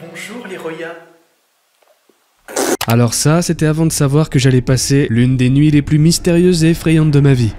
Bonjour les Roya. Alors ça, c'était avant de savoir que j'allais passer l'une des nuits les plus mystérieuses et effrayantes de ma vie.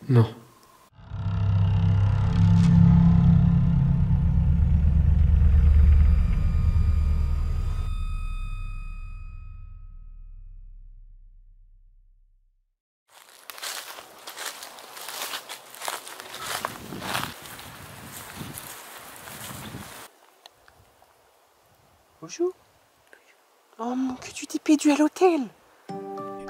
Non. Bonjour. Oh mon, que tu t'es perdu à l'hôtel.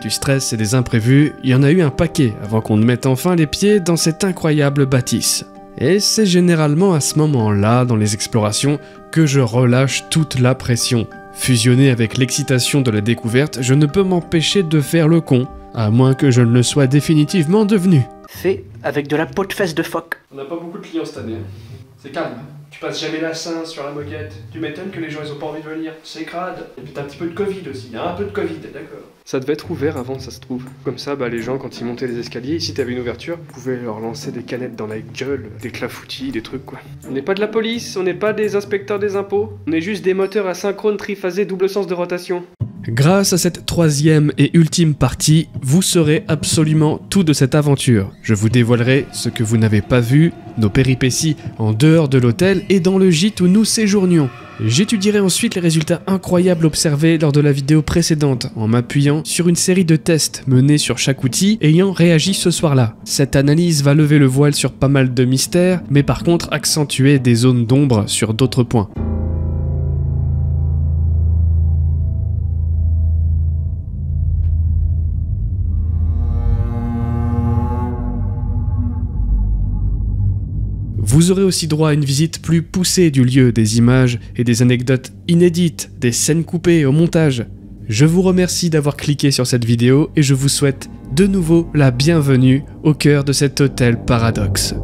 Du stress et des imprévus, il y en a eu un paquet avant qu'on ne mette enfin les pieds dans cette incroyable bâtisse. Et c'est généralement à ce moment-là, dans les explorations, que je relâche toute la pression. Fusionné avec l'excitation de la découverte, je ne peux m'empêcher de faire le con, à moins que je ne le sois définitivement devenu. Fait avec de la peau de fesse de phoque. On n'a pas beaucoup de clients cette année. C'est calme. Tu passes jamais la Saint sur la moquette. Tu m'étonnes que les gens ils ont pas envie de venir. C'est crade. Et puis t'as un petit peu de Covid aussi. Il y a un peu de Covid, d'accord. Ça devait être ouvert avant, ça se trouve. Comme ça, les gens, quand ils montaient les escaliers, si t'avais une ouverture, vous pouvez leur lancer des canettes dans la gueule, des clafoutis, des trucs quoi. On n'est pas de la police, on n'est pas des inspecteurs des impôts. On est juste des moteurs asynchrones triphasés double sens de rotation. Grâce à cette troisième et ultime partie, vous saurez absolument tout de cette aventure. Je vous dévoilerai ce que vous n'avez pas vu, nos péripéties en dehors de l'hôtel et dans le gîte où nous séjournions. J'étudierai ensuite les résultats incroyables observés lors de la vidéo précédente en m'appuyant sur une série de tests menés sur chaque outil ayant réagi ce soir-là. Cette analyse va lever le voile sur pas mal de mystères, mais par contre accentuer des zones d'ombre sur d'autres points. Vous aurez aussi droit à une visite plus poussée du lieu, des images et des anecdotes inédites, des scènes coupées au montage. Je vous remercie d'avoir cliqué sur cette vidéo et je vous souhaite de nouveau la bienvenue au cœur de cet hôtel paradoxe.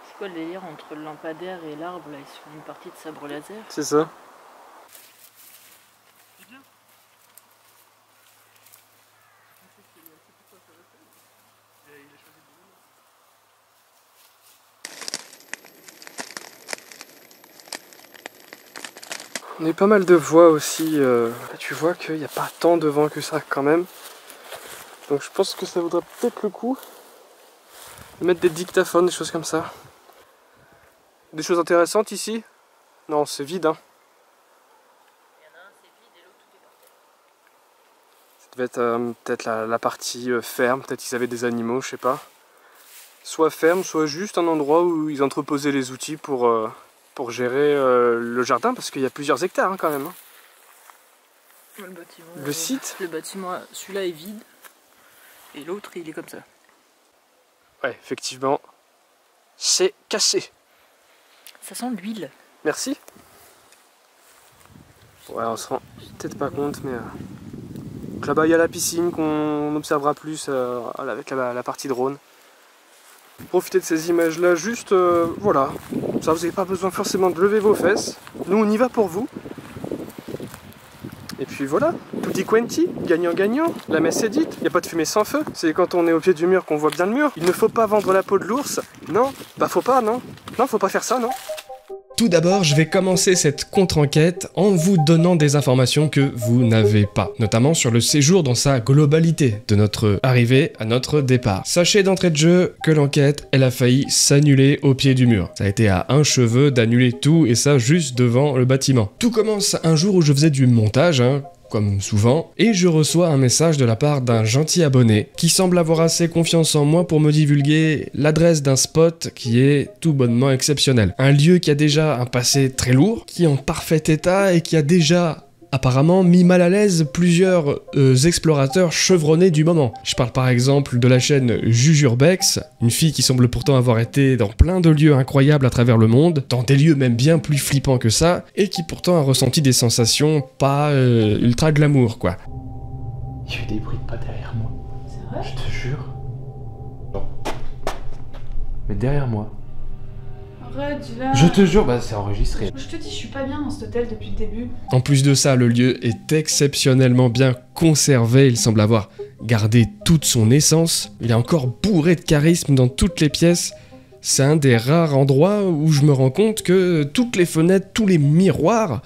C'est quoi le délire entre le lampadaire et l'arbre là? Ils se font une partie de sabre laser. C'est ça. On a eu pas mal de voix aussi. Tu vois qu'il n'y a pas tant de vent que ça quand même. Donc je pense que ça vaudra peut-être le coup de mettre des dictaphones, des choses comme ça. Des choses intéressantes ici? Non, c'est vide, hein. Il y en a un c'est vide et l'autre tout est parfait. Ça devait être peut-être la partie ferme, peut-être qu'ils avaient des animaux, je sais pas. Soit ferme, soit juste un endroit où ils entreposaient les outils pour gérer le jardin, parce qu'il y a plusieurs hectares hein, quand même. Hein. Le bâtiment, Le site? Le bâtiment, celui-là est vide et l'autre il est comme ça. Ouais, effectivement, c'est cassé. Ça sent l'huile. Merci. Ouais, on se rend peut-être pas compte, mais... Donc là-bas, il y a la piscine qu'on observera plus avec la partie drone. Profitez de ces images-là, juste, voilà. Ça, vous n'avez pas besoin forcément de lever vos fesses. Nous, on y va pour vous. Et puis voilà, tutti quanti, gagnant-gagnant, la messe est dite, il n'y a pas de fumée sans feu. C'est quand on est au pied du mur qu'on voit bien le mur. Il ne faut pas vendre la peau de l'ours. Non, bah faut pas, non. Non, faut pas faire ça, non? Tout d'abord, je vais commencer cette contre-enquête en vous donnant des informations que vous n'avez pas, notamment sur le séjour dans sa globalité, de notre arrivée à notre départ. Sachez d'entrée de jeu que l'enquête, elle a failli s'annuler au pied du mur. Ça a été à un cheveu d'annuler tout, et ça juste devant le bâtiment. Tout commence un jour où je faisais du montage, comme souvent, et je reçois un message de la part d'un gentil abonné qui semble avoir assez confiance en moi pour me divulguer l'adresse d'un spot qui est tout bonnement exceptionnel. Un lieu qui a déjà un passé très lourd, qui est en parfait état et qui a déjà apparemment mis mal à l'aise plusieurs explorateurs chevronnés du moment. Je parle par exemple de la chaîne Jujurbex, une fille qui semble pourtant avoir été dans plein de lieux incroyables à travers le monde, dans des lieux même bien plus flippants que ça, et qui pourtant a ressenti des sensations pas ultra glamour, quoi. Il y a eu des bruits de pas derrière moi. C'est vrai? Je te jure. Non. Mais derrière moi. Arrête, dis-là. Je te jure, bah c'est enregistré. Je te dis, je suis pas bien dans cet hôtel depuis le début. En plus de ça, le lieu est exceptionnellement bien conservé, il semble avoir gardé toute son essence, il est encore bourré de charisme dans toutes les pièces. C'est un des rares endroits où je me rends compte que toutes les fenêtres, tous les miroirs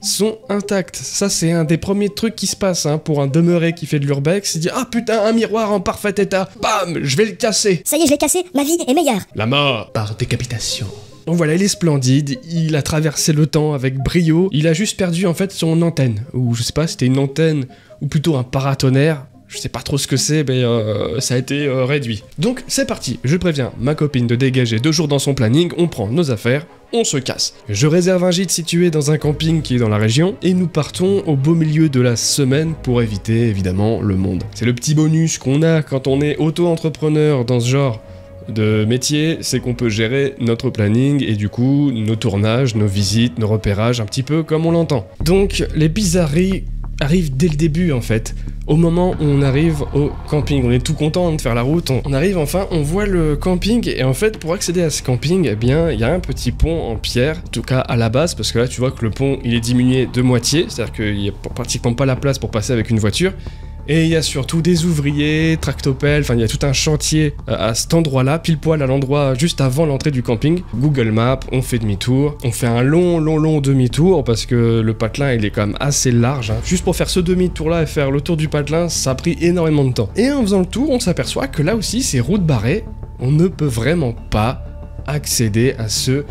sont intacts. Ça, c'est un des premiers trucs qui se passe pour un demeuré qui fait de l'urbex. Il dit « Ah putain, un miroir en parfait état. Bam, je vais le casser. Ça y est, je l'ai cassé, ma vie est meilleure. » La mort. Par décapitation. Donc voilà, il est splendide, il a traversé le temps avec brio, il a juste perdu en fait son antenne, ou je sais pas, c'était une antenne, ou plutôt un paratonnerre, je sais pas trop ce que c'est, mais ça a été réduit. Donc c'est parti, je préviens ma copine de dégager 2 jours dans son planning, on prend nos affaires, on se casse. Je réserve un gîte situé dans un camping qui est dans la région, et nous partons au beau milieu de la semaine pour éviter évidemment le monde. C'est le petit bonus qu'on a quand on est auto-entrepreneur dans ce genre de métier, c'est qu'on peut gérer notre planning et du coup nos tournages, nos visites, nos repérages un petit peu comme on l'entend. Donc les bizarreries arrivent dès le début en fait. Au moment où on arrive au camping, on est tout content de faire la route, on arrive enfin, on voit le camping et en fait pour accéder à ce camping, eh bien il y a un petit pont en pierre, en tout cas à la base parce que là tu vois que le pont il est diminué de moitié, c'est-à-dire qu'il n'y a pratiquement pas la place pour passer avec une voiture. Et il y a surtout des ouvriers, tractopelles, enfin il y a tout un chantier à cet endroit-là, pile poil à l'endroit juste avant l'entrée du camping. Google Maps, on fait demi-tour, on fait un long demi-tour parce que le patelin il est quand même assez large. Juste pour faire ce demi-tour-là et faire le tour du patelin, ça a pris énormément de temps. Et en faisant le tour, on s'aperçoit que là aussi c'est route barrée, on ne peut vraiment pas accéder à ce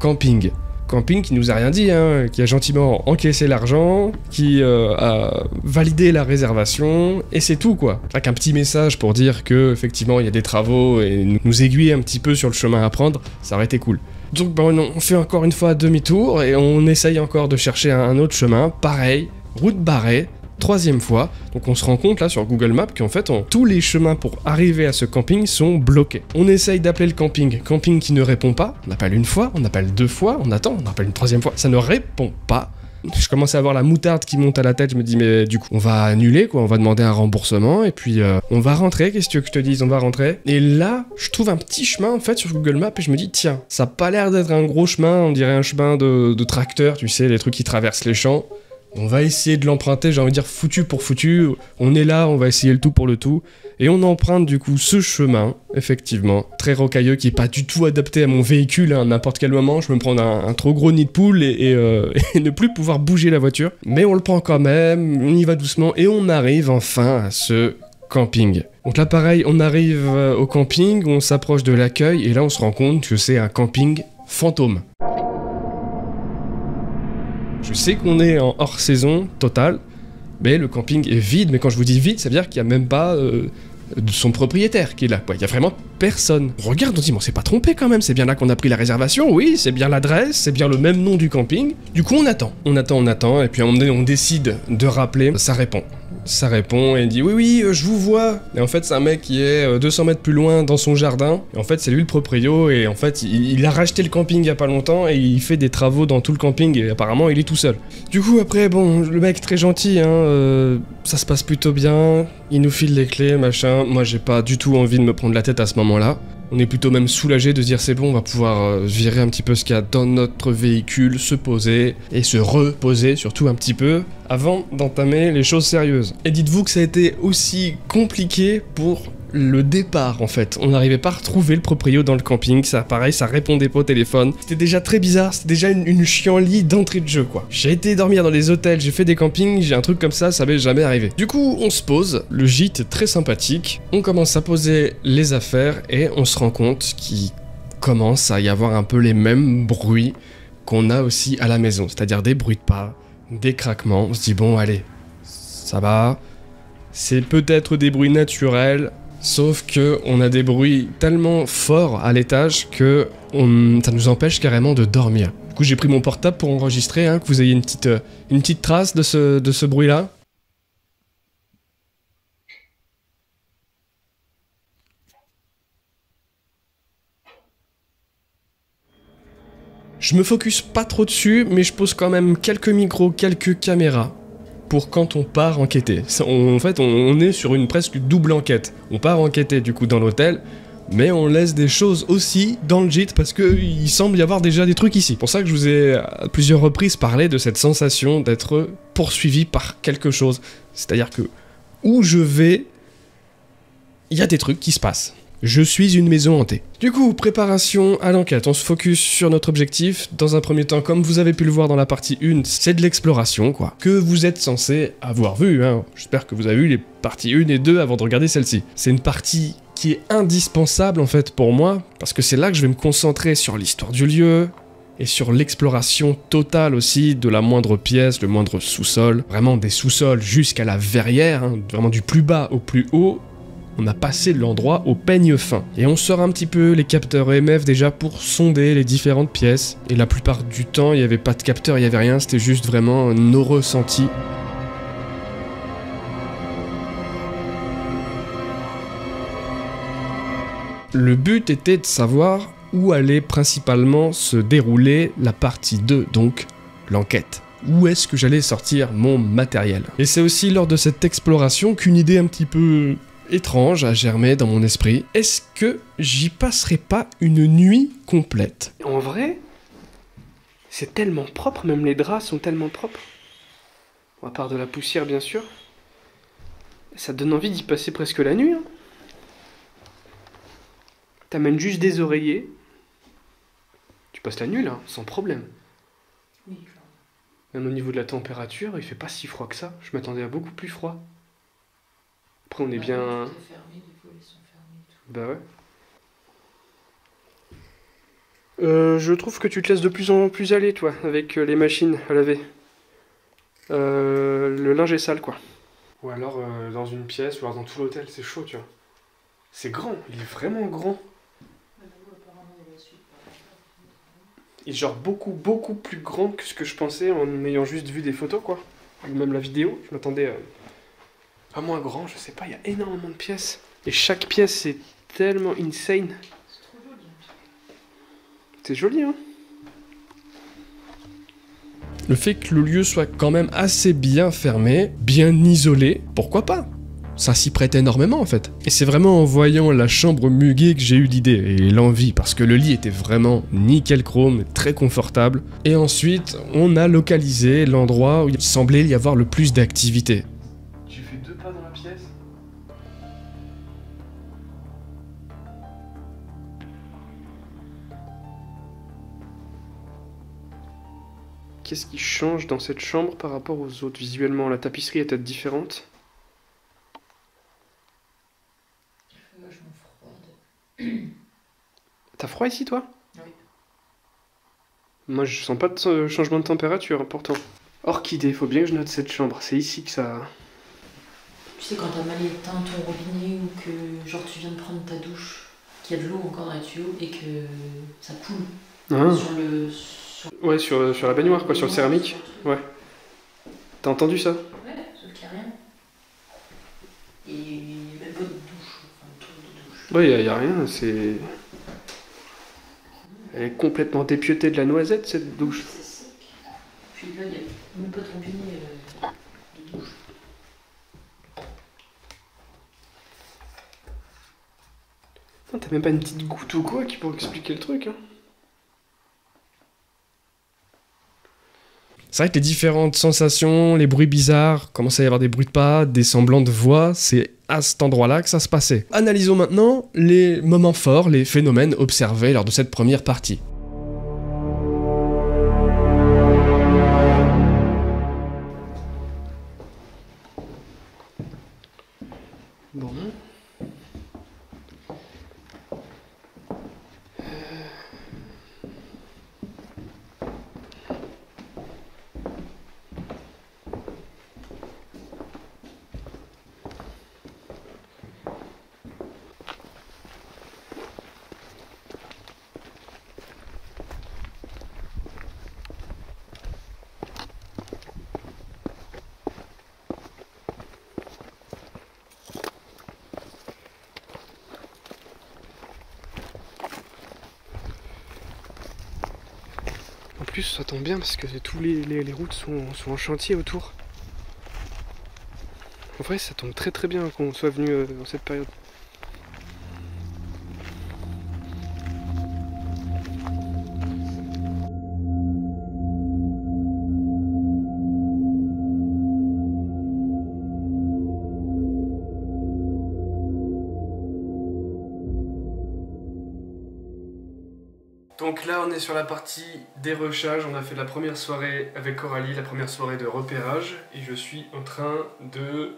camping. Camping qui nous a rien dit, qui a gentiment encaissé l'argent, qui a validé la réservation, et c'est tout quoi. Avec un petit message pour dire que effectivement il y a des travaux et nous aiguiller un petit peu sur le chemin à prendre, ça aurait été cool. Donc on fait encore une fois demi-tour et on essaye encore de chercher un autre chemin, pareil, route barrée, 3e fois, donc on se rend compte là sur Google Maps qu'en fait tous les chemins pour arriver à ce camping sont bloqués. On essaye d'appeler le camping qui ne répond pas, on appelle une fois, on appelle 2 fois, on attend, on appelle une 3e fois, ça ne répond pas. Je commence à avoir la moutarde qui monte à la tête, je me dis mais du coup on va annuler quoi, on va demander un remboursement et puis on va rentrer, qu'est-ce que tu veux que je te dise, on va rentrer. Et là je trouve un petit chemin en fait sur Google Maps et je me dis tiens, ça a pas l'air d'être un gros chemin, on dirait un chemin de tracteur, tu sais les trucs qui traversent les champs. On va essayer de l'emprunter, j'ai envie de dire foutu pour foutu, on est là, on va essayer le tout pour le tout, et on emprunte du coup ce chemin, effectivement, très rocailleux, qui est pas du tout adapté à mon véhicule, à n'importe quel moment, je peux me prendre un trop gros nid de poule et ne plus pouvoir bouger la voiture, mais on le prend quand même, on y va doucement, et on arrive enfin à ce camping. Donc là pareil, on arrive au camping, on s'approche de l'accueil, et là on se rend compte que c'est un camping fantôme. Je sais qu'on est en hors-saison totale, mais le camping est vide. Mais quand je vous dis vide, ça veut dire qu'il n'y a même pas son propriétaire qui est là. Il n'y a vraiment personne. On regarde, on se dit, on s'est pas trompé quand même, c'est bien là qu'on a pris la réservation, oui, c'est bien l'adresse, c'est bien le même nom du camping. Du coup, on attend, et puis à un moment donné, on décide de rappeler, ça répond et dit oui, je vous vois. Et en fait, c'est un mec qui est 200 mètres plus loin dans son jardin. Et en fait, c'est lui le proprio. Et en fait, il a racheté le camping il y a pas longtemps et il fait des travaux dans tout le camping. Et apparemment, il est tout seul. Du coup, après, bon, le mec très gentil, ça se passe plutôt bien. Il nous file les clés, machin. Moi, j'ai pas du tout envie de me prendre la tête à ce moment-là. On est plutôt même soulagé de se dire c'est bon, on va pouvoir virer un petit peu ce qu'il y a dans notre véhicule, se poser et se reposer surtout un petit peu avant d'entamer les choses sérieuses. Et dites-vous que ça a été aussi compliqué pour le départ en fait. On n'arrivait pas à retrouver le proprio dans le camping, ça pareil, ça répondait pas au téléphone. C'était déjà très bizarre, c'était déjà une chienlit d'entrée de jeu quoi. J'ai été dormir dans les hôtels, j'ai fait des campings, j'ai un truc comme ça m'est jamais arrivé. Du coup, on se pose, le gîte est très sympathique, on commence à poser les affaires et on se rend compte qu'il commence à y avoir un peu les mêmes bruits qu'on a aussi à la maison, c'est-à-dire des bruits de pas, des craquements. On se dit bon allez, ça va, c'est peut-être des bruits naturels, sauf que on a des bruits tellement forts à l'étage que ça nous empêche carrément de dormir. Du coup j'ai pris mon portable pour enregistrer, que vous ayez une petite trace de ce bruit-là. Je me focus pas trop dessus, mais je pose quand même quelques micros, quelques caméras pour quand on part enquêter. En fait, on est sur une presque double enquête. On part enquêter du coup dans l'hôtel, mais on laisse des choses aussi dans le gîte parce qu'il semble y avoir déjà des trucs ici. C'est pour ça que je vous ai à plusieurs reprises parlé de cette sensation d'être poursuivi par quelque chose. C'est-à-dire que où je vais, il y a des trucs qui se passent. Je suis une maison hantée. Du coup, préparation à l'enquête. On se focus sur notre objectif. Dans un premier temps, comme vous avez pu le voir dans la partie 1, c'est de l'exploration, quoi. Que vous êtes censé avoir vu, J'espère que vous avez vu les parties 1 et 2 avant de regarder celle-ci. C'est une partie qui est indispensable, en fait, pour moi, parce que c'est là que je vais me concentrer sur l'histoire du lieu, et sur l'exploration totale aussi de la moindre pièce, le moindre sous-sol. Vraiment des sous-sols jusqu'à la verrière, vraiment du plus bas au plus haut. On a passé l'endroit au peigne fin. Et on sort un petit peu les capteurs EMF déjà pour sonder les différentes pièces. Et la plupart du temps, il n'y avait pas de capteur, il n'y avait rien, c'était juste vraiment nos ressentis. Le but était de savoir où allait principalement se dérouler la partie 2, donc l'enquête. Où est-ce que j'allais sortir mon matériel? Et c'est aussi lors de cette exploration qu'une idée un petit peu étrange a germé dans mon esprit. Est-ce que j'y passerai pas une nuit complète? En vrai, c'est tellement propre, même les draps sont tellement propres. Bon, à part de la poussière, bien sûr. Ça donne envie d'y passer presque la nuit. T'amènes juste des oreillers. Tu passes la nuit, là, sans problème. Oui, clairement. Même au niveau de la température, il fait pas si froid que ça. Je m'attendais à beaucoup plus froid. Après, on est bien... Fermé, les volets sont fermés et tout. Bah ouais. Je trouve que tu te laisses de plus en plus aller, toi, avec les machines à laver. Le linge est sale, quoi. Ou alors dans une pièce, ou alors dans tout l'hôtel, c'est chaud, tu vois. C'est grand, il est vraiment grand. Il est genre beaucoup plus grand que ce que je pensais en ayant juste vu des photos, quoi. Ou même la vidéo, je m'attendais à moins grand, je sais pas, il y a énormément de pièces. Et chaque pièce, c'est tellement insane. C'est trop joli. C'est joli, hein. Le fait que le lieu soit quand même assez bien fermé, bien isolé, pourquoi pas? Ça s'y prête énormément en fait. Et c'est vraiment en voyant la chambre muguée que j'ai eu l'idée et l'envie, parce que le lit était vraiment nickel chrome, très confortable. Et ensuite, on a localisé l'endroit où il semblait y avoir le plus d'activité. Tu fais 2 pas dans la pièce. Qu'est-ce qui change dans cette chambre par rapport aux autres? Visuellement, la tapisserie est peut-être différente. T'as froid ici, toi? Oui. Moi, je sens pas de changement de température, pourtant. Orchidée, faut bien que je note cette chambre. C'est ici que ça... Tu sais, quand t'as mal éteint ton robinet ou que genre tu viens de prendre ta douche, qu'il y a de l'eau encore dans les tuyaux et que ça coule sur le... Ouais, sur la baignoire, quoi, sur le céramique. Ouais. T'as entendu ça? Ouais, sauf qu'il n'y a rien. Et même pas de douche, enfin de tour de douche. Ouais, y a rien, c'est... Elle est complètement dépiautée de la noisette, cette douche. C'est sec. Puis là, il n'y a même pas de robinet de douche. Non, t'as même pas une petite goutte ou quoi qui pourrait expliquer le truc, hein. C'est vrai que les différentes sensations, les bruits bizarres, commençait à y avoir des bruits de pas, des semblants de voix, c'est à cet endroit-là que ça se passait. Analysons maintenant les moments forts, les phénomènes observés lors de cette première partie. Bon. En plus, ça tombe bien parce que tous les routes sont en chantier autour. En vrai, ça tombe très très bien qu'on soit venu dans cette période. Donc là on est sur la partie dérochage, on a fait la première soirée avec Coralie, la première soirée de repérage, et je suis en train de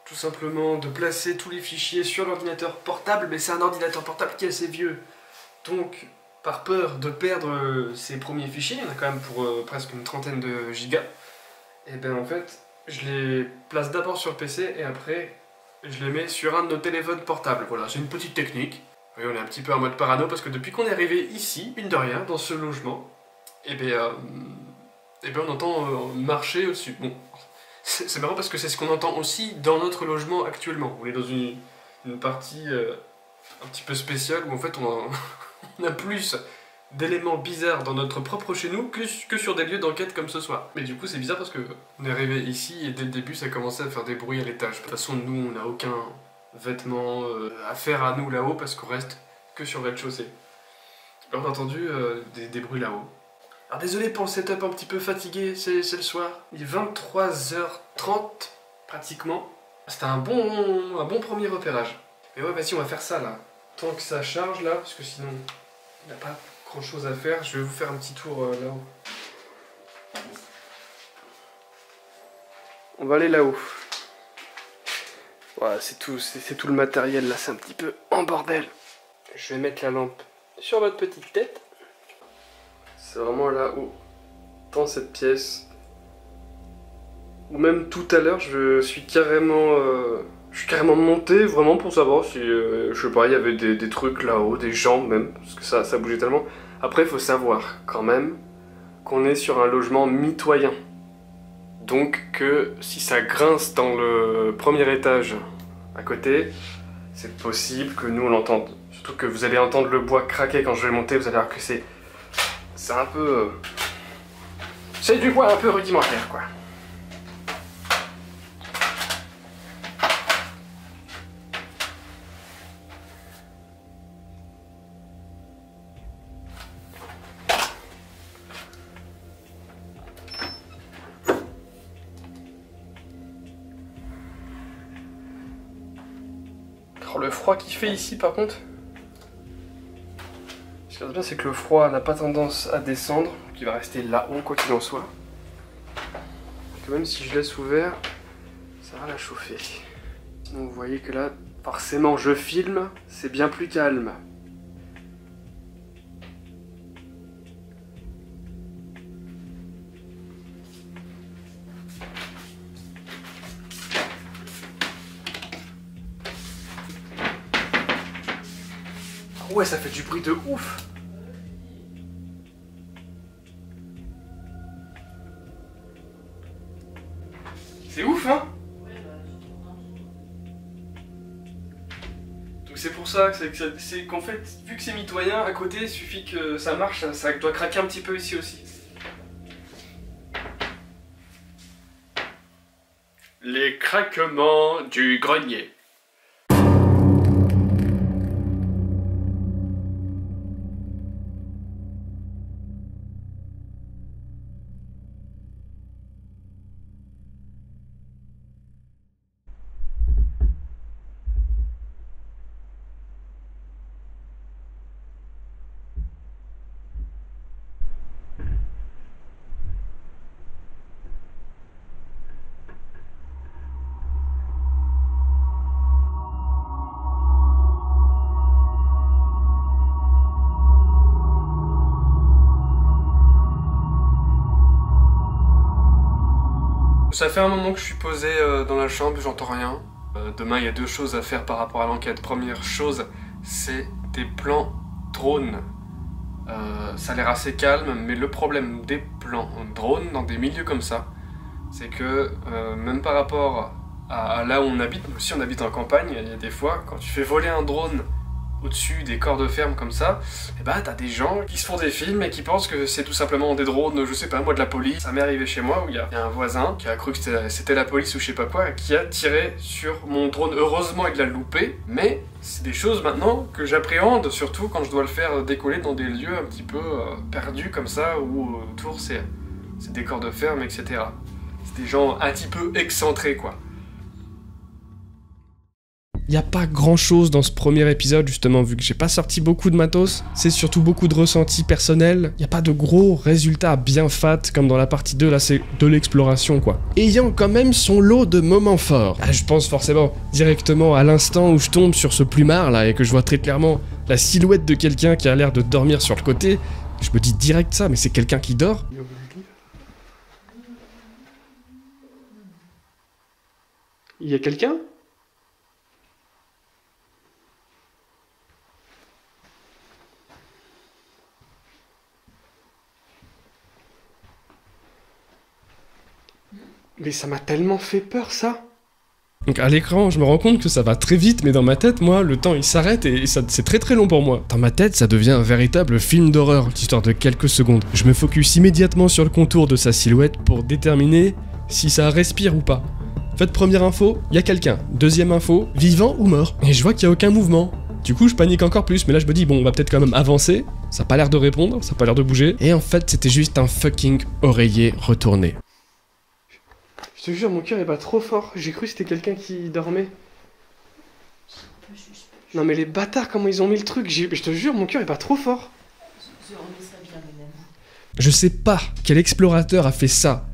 tout simplement de placer tous les fichiers sur l'ordinateur portable, mais c'est un ordinateur portable qui est assez vieux, donc par peur de perdre ces premiers fichiers, il y en a quand même pour presque une trentaine de gigas, et bien en fait je les place d'abord sur le PC et après je les mets sur un de nos téléphones portables, voilà, c'est une petite technique. Oui, on est un petit peu en mode parano parce que depuis qu'on est arrivé ici, mine de rien, dans ce logement, on entend marcher au-dessus. Bon, c'est marrant parce que c'est ce qu'on entend aussi dans notre logement actuellement. On est dans une partie un petit peu spéciale où en fait on a plus d'éléments bizarres dans notre propre chez nous que sur des lieux d'enquête comme ce soir. Mais du coup c'est bizarre parce que on est arrivé ici et dès le début ça commençait à faire des bruits à l'étage. De toute façon nous on n'a aucun vêtements à faire à nous là-haut parce qu'on reste que sur le rez-de-chaussée. On a entendu des bruits là-haut. Alors désolé pour le setup un petit peu fatigué, c'est le soir. Il est 23h30 pratiquement. C'était un bon premier repérage. Mais ouais vas-y on va faire ça là. Tant que ça charge là, parce que sinon il n'y a pas grand chose à faire. Je vais vous faire un petit tour là-haut. On va aller là-haut. Voilà, c'est tout le matériel là, c'est un petit peu en bordel. Je vais mettre la lampe sur votre petite tête. C'est vraiment là-haut, dans cette pièce. Ou même tout à l'heure, je suis carrément monté vraiment pour savoir si, je sais pas, il y avait des trucs là-haut, des gens même, parce que ça bougeait tellement. Après, il faut savoir quand même qu'on est sur un logement mitoyen. Donc que si ça grince dans le premier étage à côté, c'est possible que nous on l'entende. Surtout que vous allez entendre le bois craquer quand je vais monter, vous allez voir que c'est un peu... c'est du bois un peu rudimentaire quoi. Le froid qu'il fait ici par contre, ce qui est bien c'est que le froid n'a pas tendance à descendre, donc il va rester là-haut quoi qu'il en soit. Donc même si je laisse ouvert, ça va la chauffer. Sinon vous voyez que là, forcément je filme, c'est bien plus calme. Ouais, ça fait du bruit de ouf. C'est ouf, hein? Donc c'est pour ça c'est qu'en fait, vu que c'est mitoyen, à côté, il suffit que ça marche, ça doit craquer un petit peu ici aussi. Les craquements du grenier. Ça fait un moment que je suis posé dans la chambre, j'entends rien. Demain, il y a 2 choses à faire par rapport à l'enquête. Première chose, c'est des plans drones. Ça a l'air assez calme, mais le problème des plans drones dans des milieux comme ça, c'est que même par rapport à là où on habite, nous aussi on habite en campagne, il y a des fois, quand tu fais voler un drone au-dessus des corps de ferme comme ça, et bah t'as des gens qui se font des films et qui pensent que c'est tout simplement des drones, je sais pas moi, de la police. Ça m'est arrivé chez moi où il y a un voisin qui a cru que c'était la police ou je sais pas quoi, qui a tiré sur mon drone. Heureusement il l'a loupé, mais c'est des choses maintenant que j'appréhende, surtout quand je dois le faire décoller dans des lieux un petit peu perdus comme ça, où autour c'est des corps de ferme, etc. C'est des gens un petit peu excentrés quoi. Il n'y a pas grand chose dans ce premier épisode, justement, vu que j'ai pas sorti beaucoup de matos. C'est surtout beaucoup de ressentis personnels. Il n'y a pas de gros résultats bien fat, comme dans la partie 2, là c'est de l'exploration, quoi. Ayant quand même son lot de moments forts. Ah, je pense forcément directement à l'instant où je tombe sur ce plumard, là, et que je vois très clairement la silhouette de quelqu'un qui a l'air de dormir sur le côté. Je me dis direct ça, mais c'est quelqu'un qui dort. Il y a quelqu'un ? Mais ça m'a tellement fait peur, ça. Donc à l'écran, je me rends compte que ça va très vite, mais dans ma tête, moi, le temps il s'arrête et ça, c'est très très long pour moi. Dans ma tête, ça devient un véritable film d'horreur, l'histoire de quelques secondes. Je me focus immédiatement sur le contour de sa silhouette pour déterminer si ça respire ou pas. En fait, première info, il y a quelqu'un. Deuxième info, vivant ou mort. Et je vois qu'il y a aucun mouvement. Du coup, je panique encore plus, mais là je me dis, bon, on va peut-être quand même avancer. Ça a pas l'air de répondre, ça a pas l'air de bouger. Et en fait, c'était juste un fucking oreiller retourné. Je te jure, mon cœur est pas trop fort. J'ai cru que c'était quelqu'un qui dormait. Non mais les bâtards, comment ils ont mis le truc. Je te jure, mon cœur est pas trop fort. Je sais pas quel explorateur a fait ça,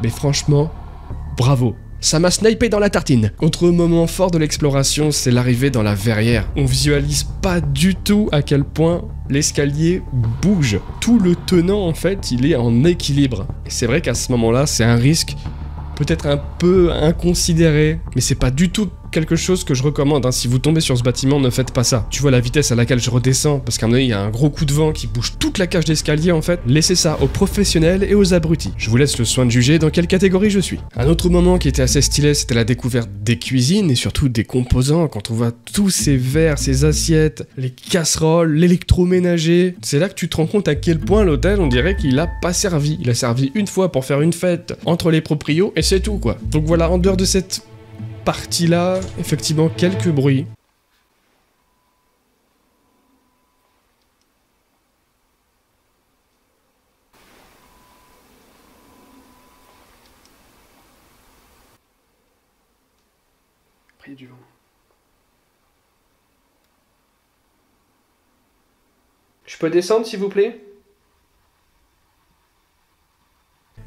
mais franchement, bravo. Ça m'a snipé dans la tartine. Autre moment fort de l'exploration, c'est l'arrivée dans la verrière. On visualise pas du tout à quel point l'escalier bouge. Tout le tenant, en fait, il est en équilibre. Et c'est vrai qu'à ce moment-là, c'est un risque peut-être un peu inconsidéré, mais c'est pas du tout quelque chose que je recommande, hein. Si vous tombez sur ce bâtiment, ne faites pas ça. Tu vois la vitesse à laquelle je redescends, parce qu'à un moment donné, il y a un gros coup de vent qui bouge toute la cage d'escalier en fait. Laissez ça aux professionnels et aux abrutis. Je vous laisse le soin de juger dans quelle catégorie je suis. Un autre moment qui était assez stylé, c'était la découverte des cuisines et surtout des composants, quand on voit tous ces verres, ces assiettes, les casseroles, l'électroménager. C'est là que tu te rends compte à quel point l'hôtel, on dirait qu'il a pas servi. Il a servi une fois pour faire une fête entre les proprios et c'est tout quoi. Donc voilà, en dehors de cette partie-là, effectivement, quelques bruits. Après, il y a du vent. Je peux descendre, s'il vous plaît ?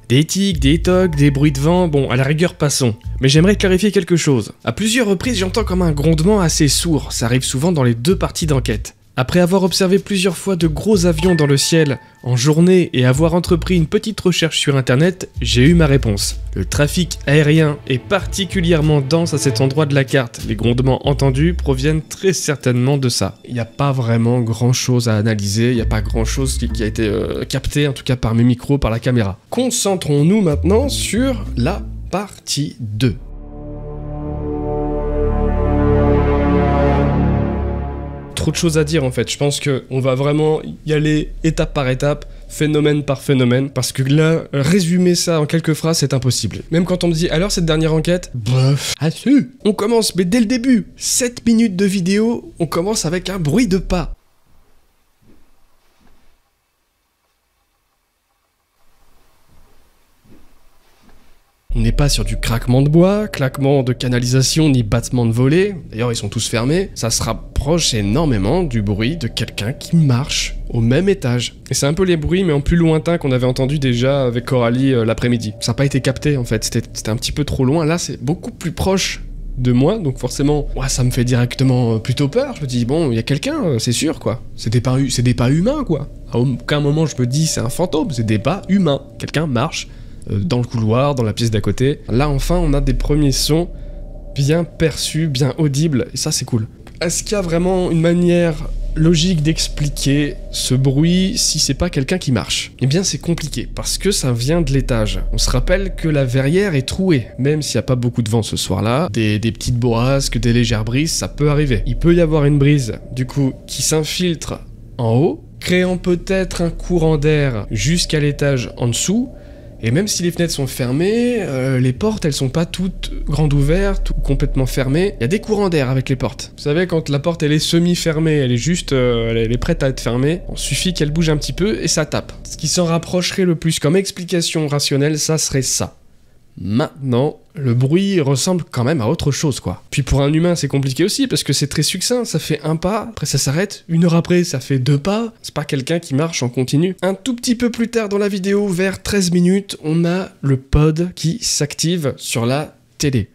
Des tics, des tocs, des bruits de vent, bon, à la rigueur, passons. Mais j'aimerais clarifier quelque chose. À plusieurs reprises, j'entends comme un grondement assez sourd. Ça arrive souvent dans les 2 parties d'enquête. Après avoir observé plusieurs fois de gros avions dans le ciel en journée et avoir entrepris une petite recherche sur internet, j'ai eu ma réponse. Le trafic aérien est particulièrement dense à cet endroit de la carte. Les grondements entendus proviennent très certainement de ça. Il n'y a pas vraiment grand chose à analyser, il n'y a pas grand chose qui a été capté, en tout cas par mes micros, par la caméra. Concentrons-nous maintenant sur la partie 2. Trop de choses à dire en fait, je pense qu'on va vraiment y aller étape par étape, phénomène par phénomène, parce que là, résumer ça en quelques phrases, c'est impossible. Même quand on me dit, alors cette dernière enquête, bref, on commence, mais dès le début, 7 minutes de vidéo, on commence avec un bruit de pas. On n'est pas sur du craquement de bois, claquement de canalisation ni battement de volets, d'ailleurs ils sont tous fermés, ça se rapproche énormément du bruit de quelqu'un qui marche au même étage. Et c'est un peu les bruits mais en plus lointain qu'on avait entendu déjà avec Coralie l'après-midi. Ça n'a pas été capté en fait, c'était un petit peu trop loin, là c'est beaucoup plus proche de moi, donc forcément, ouais, ça me fait directement plutôt peur, je me dis bon, il y a quelqu'un, c'est sûr quoi, c'est des pas humains quoi. À aucun moment je me dis c'est un fantôme, c'est des pas humains, quelqu'un marche dans le couloir, dans la pièce d'à côté. Là enfin on a des premiers sons bien perçus, bien audibles, et ça c'est cool. Est-ce qu'il y a vraiment une manière logique d'expliquer ce bruit si c'est pas quelqu'un qui marche? Eh bien c'est compliqué, parce que ça vient de l'étage. On se rappelle que la verrière est trouée, même s'il n'y a pas beaucoup de vent ce soir-là. Des petites bourrasques, des légères brises, ça peut arriver. Il peut y avoir une brise, du coup, qui s'infiltre en haut, créant peut-être un courant d'air jusqu'à l'étage en dessous. Et même si les fenêtres sont fermées, les portes elles sont pas toutes grandes ouvertes ou complètement fermées. Il y a des courants d'air avec les portes. Vous savez, quand la porte elle est semi-fermée, elle est juste, elle est prête à être fermée, il suffit qu'elle bouge un petit peu et ça tape. Ce qui s'en rapprocherait le plus comme explication rationnelle, ça serait ça. Maintenant, le bruit ressemble quand même à autre chose, quoi. Puis pour un humain, c'est compliqué aussi, parce que c'est très succinct, ça fait un pas, après ça s'arrête, 1 heure après, ça fait 2 pas, c'est pas quelqu'un qui marche en continu. Un tout petit peu plus tard dans la vidéo, vers 13 minutes, on a le pod qui s'active sur la télé.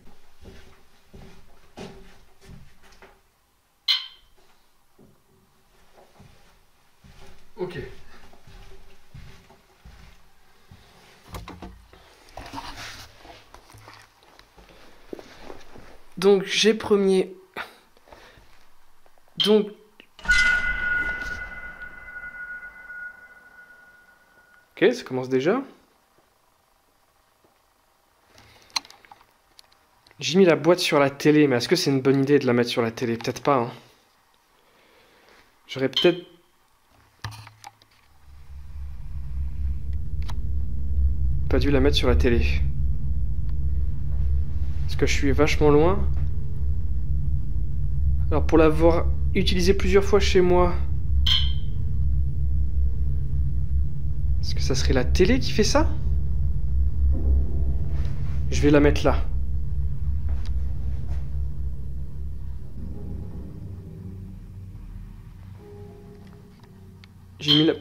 Ok. Donc j'ai premier. Donc. Ok, ça commence déjà. J'ai mis la boîte sur la télé, mais est-ce que c'est une bonne idée de la mettre sur la télé? Peut-être pas. Hein. J'aurais peut-être. Pas dû la mettre sur la télé. Parce que je suis vachement loin. Alors pour l'avoir utilisé plusieurs fois chez moi, est-ce que ça serait la télé qui fait ça? Je vais la mettre là. J'ai mis la...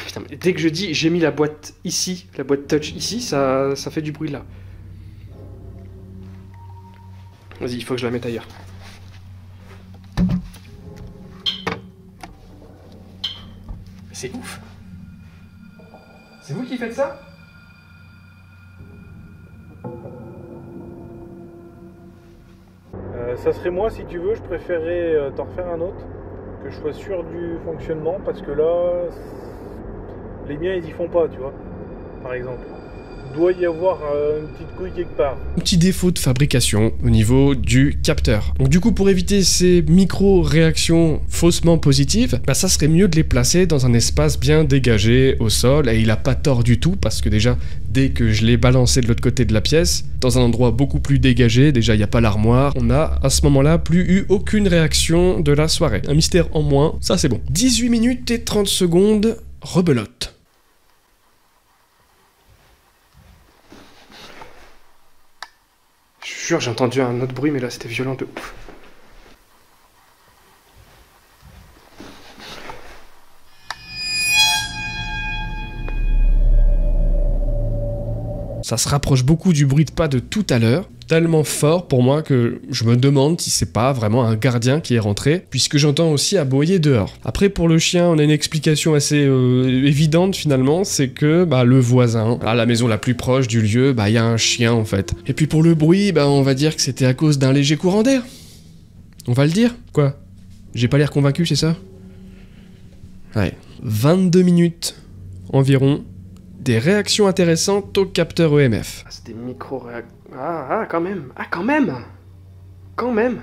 Putain, dès que je dis j'ai mis la boîte ici, la boîte touch ici, ça fait du bruit là. Vas-y, il faut que je la mette ailleurs. C'est ouf. C'est vous qui faites ça? Ça serait moi si tu veux, je préférerais t'en refaire un autre, que je sois sûr du fonctionnement, parce que là, les miens ils y font pas, tu vois, par exemple. Il doit y avoir une petite couille quelque part. Un petit défaut de fabrication au niveau du capteur. Donc du coup, pour éviter ces micro-réactions faussement positives, bah ça serait mieux de les placer dans un espace bien dégagé au sol, et il a pas tort du tout, parce que déjà, dès que je l'ai balancé de l'autre côté de la pièce, dans un endroit beaucoup plus dégagé, déjà il n'y a pas l'armoire, on a à ce moment-là plus eu aucune réaction de la soirée. Un mystère en moins, ça c'est bon. 18 minutes et 30 secondes, rebelote. Je jure, j'ai entendu un autre bruit, mais là c'était violent de ouf. Ça se rapproche beaucoup du bruit de pas de tout à l'heure, tellement fort pour moi que je me demande si c'est pas vraiment un gardien qui est rentré, puisque j'entends aussi aboyer dehors. Après pour le chien, on a une explication assez évidente finalement, c'est que le voisin, à la maison la plus proche du lieu, il y a un chien en fait. Et puis pour le bruit, on va dire que c'était à cause d'un léger courant d'air. On va le dire? Quoi? J'ai pas l'air convaincu, c'est ça? Ouais, 22 minutes environ. Des réactions intéressantes au capteur EMF. Ah, c'est des micro-réactions. Ah, quand même. Ah, quand même. Quand même.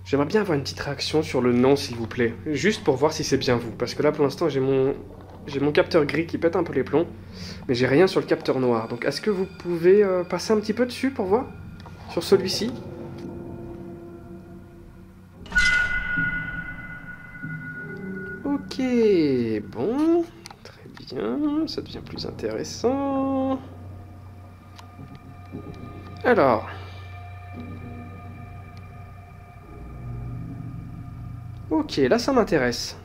J'aimerais bien avoir une petite réaction sur le nom, s'il vous plaît. Juste pour voir si c'est bien vous. Parce que là, pour l'instant, j'ai mon capteur gris qui pète un peu les plombs. Mais j'ai rien sur le capteur noir. Donc, est-ce que vous pouvez passer un petit peu dessus pour voir? Sur celui-ci? Ok, bon, très bien, ça devient plus intéressant. Alors. Ok, là ça m'intéresse.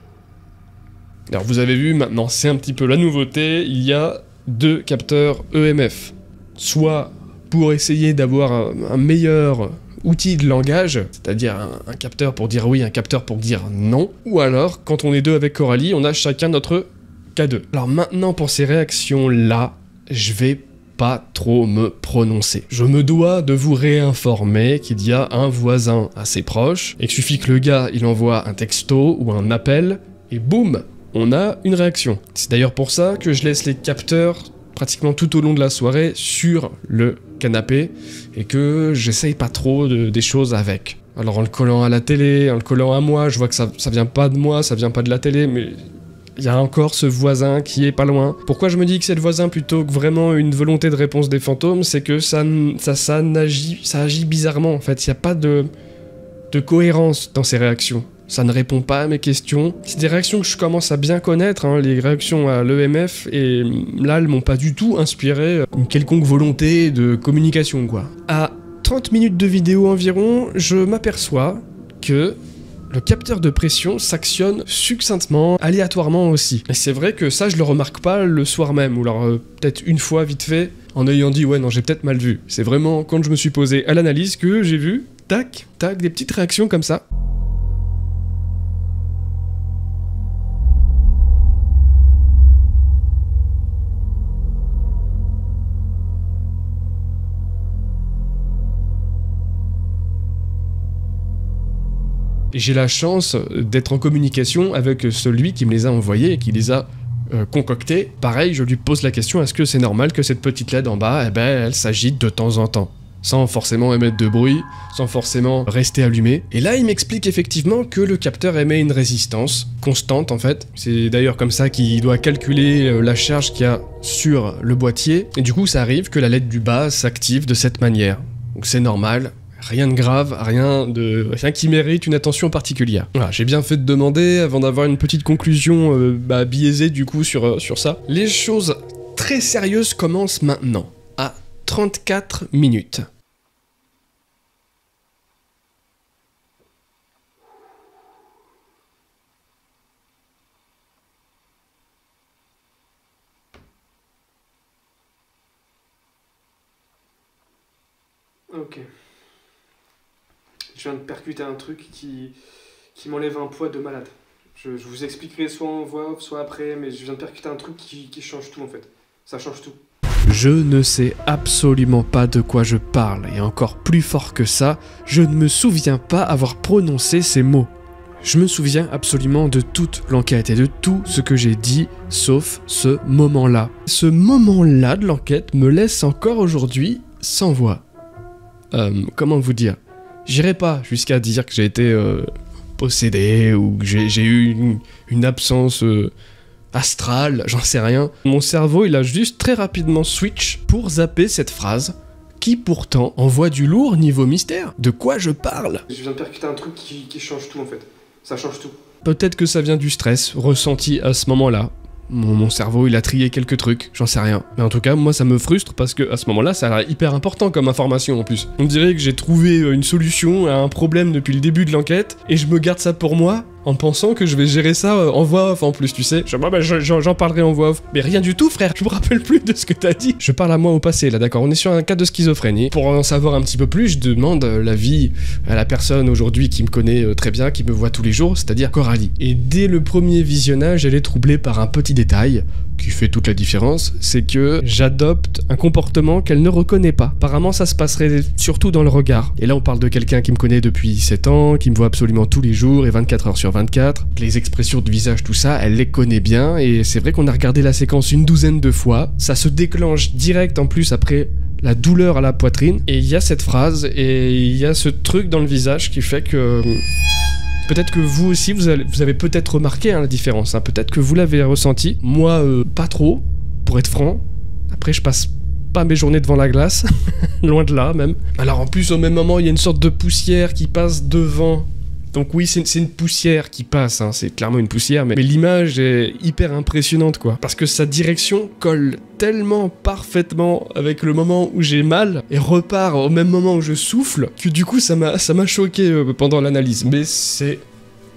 Alors vous avez vu, maintenant c'est un petit peu la nouveauté, il y a 2 capteurs EMF. Soit pour essayer d'avoir un meilleur outil de langage, c'est-à-dire un capteur pour dire oui, un capteur pour dire non, ou alors, quand on est deux avec Coralie, on a chacun notre K2. Alors maintenant, pour ces réactions-là, je vais pas trop me prononcer. Je me dois de vous réinformer qu'il y a un voisin assez proche, et qu'il suffit que le gars, il envoie un texto ou un appel, et boum, on a une réaction. C'est d'ailleurs pour ça que je laisse les capteurs pratiquement tout au long de la soirée sur le canapé et que j'essaye pas trop des choses avec. Alors en le collant à la télé, en le collant à moi, je vois que ça vient pas de moi, ça vient pas de la télé, mais il y a encore ce voisin qui est pas loin. Pourquoi je me dis que c'est le voisin plutôt que vraiment une volonté de réponse des fantômes, c'est que ça agit bizarrement en fait, il n'y a pas de cohérence dans ces réactions. Ça ne répond pas à mes questions. C'est des réactions que je commence à bien connaître, hein, les réactions à l'EMF, et là, elles m'ont pas du tout inspiré une quelconque volonté de communication, quoi. À 30 minutes de vidéo environ, je m'aperçois que le capteur de pression s'actionne succinctement, aléatoirement aussi. Et c'est vrai que ça, je le remarque pas le soir même, ou alors peut-être une fois vite fait, en ayant dit « ouais, non, j'ai peut-être mal vu ». C'est vraiment quand je me suis posé à l'analyse que j'ai vu, tac, tac, des petites réactions comme ça. J'ai la chance d'être en communication avec celui qui me les a envoyés et qui les a concoctés. Pareil, je lui pose la question, est-ce que c'est normal que cette petite LED en bas, eh ben, elle s'agite de temps en temps, sans forcément émettre de bruit, sans forcément rester allumé. Et là, il m'explique effectivement que le capteur émet une résistance constante en fait. C'est d'ailleurs comme ça qu'il doit calculer la charge qu'il y a sur le boîtier. Et du coup, ça arrive que la LED du bas s'active de cette manière. Donc c'est normal. Rien de grave, rien qui mérite une attention particulière. Voilà, j'ai bien fait de demander avant d'avoir une petite conclusion biaisée du coup sur ça. Les choses très sérieuses commencent maintenant, à 34 minutes. Ok. Je viens de percuter un truc qui m'enlève un poids de malade. Je vous expliquerai soit en voix off, soit après, mais je viens de percuter un truc qui change tout en fait. Ça change tout. Je ne sais absolument pas de quoi je parle, et encore plus fort que ça, je ne me souviens pas avoir prononcé ces mots. Je me souviens absolument de toute l'enquête et de tout ce que j'ai dit, sauf ce moment-là. Ce moment-là de l'enquête me laisse encore aujourd'hui sans voix. Comment vous dire ? J'irai pas jusqu'à dire que j'ai été possédé ou que j'ai eu une absence astrale, j'en sais rien. Mon cerveau, il a juste très rapidement switch pour zapper cette phrase qui pourtant envoie du lourd niveau mystère. De quoi je parle ? Je viens de percuter un truc qui change tout en fait. Ça change tout. Peut-être que ça vient du stress ressenti à ce moment-là. Mon cerveau, il a trié quelques trucs, j'en sais rien. Mais en tout cas, moi, ça me frustre parce que à ce moment-là, ça a l'air hyper important comme information en plus. On dirait que j'ai trouvé une solution à un problème depuis le début de l'enquête et je me garde ça pour moi en pensant que je vais gérer ça en voix off en plus, tu sais. J'en parlerai en voix off. Mais rien du tout, frère, je me rappelle plus de ce que t'as dit. Je parle à moi au passé, là, d'accord. On est sur un cas de schizophrénie. Pour en savoir un petit peu plus, je demande l'avis à la personne aujourd'hui qui me connaît très bien, qui me voit tous les jours, c'est-à-dire Coralie. Et dès le premier visionnage, elle est troublée par un petit détail qui fait toute la différence, c'est que j'adopte un comportement qu'elle ne reconnaît pas. Apparemment, ça se passerait surtout dans le regard. Et là, on parle de quelqu'un qui me connaît depuis 7 ans, qui me voit absolument tous les jours et 24 heures sur 24. Les expressions de visage, tout ça, elle les connaît bien. Et c'est vrai qu'on a regardé la séquence une douzaine de fois. Ça se déclenche direct en plus après la douleur à la poitrine. Et il y a cette phrase et il y a ce truc dans le visage qui fait que... Peut-être que vous aussi, vous avez peut-être remarqué la différence, hein. Peut-être que vous l'avez ressenti. Moi, pas trop, pour être franc. Après, je passe pas mes journées devant la glace, loin de là même. Alors en plus, au même moment, il y a une sorte de poussière qui passe devant. Donc oui, c'est une poussière qui passe, hein. C'est clairement une poussière, mais l'image est hyper impressionnante, quoi. Parce que sa direction colle tellement parfaitement avec le moment où j'ai mal et repart au même moment où je souffle que du coup, ça m'a choqué pendant l'analyse. Mais c'est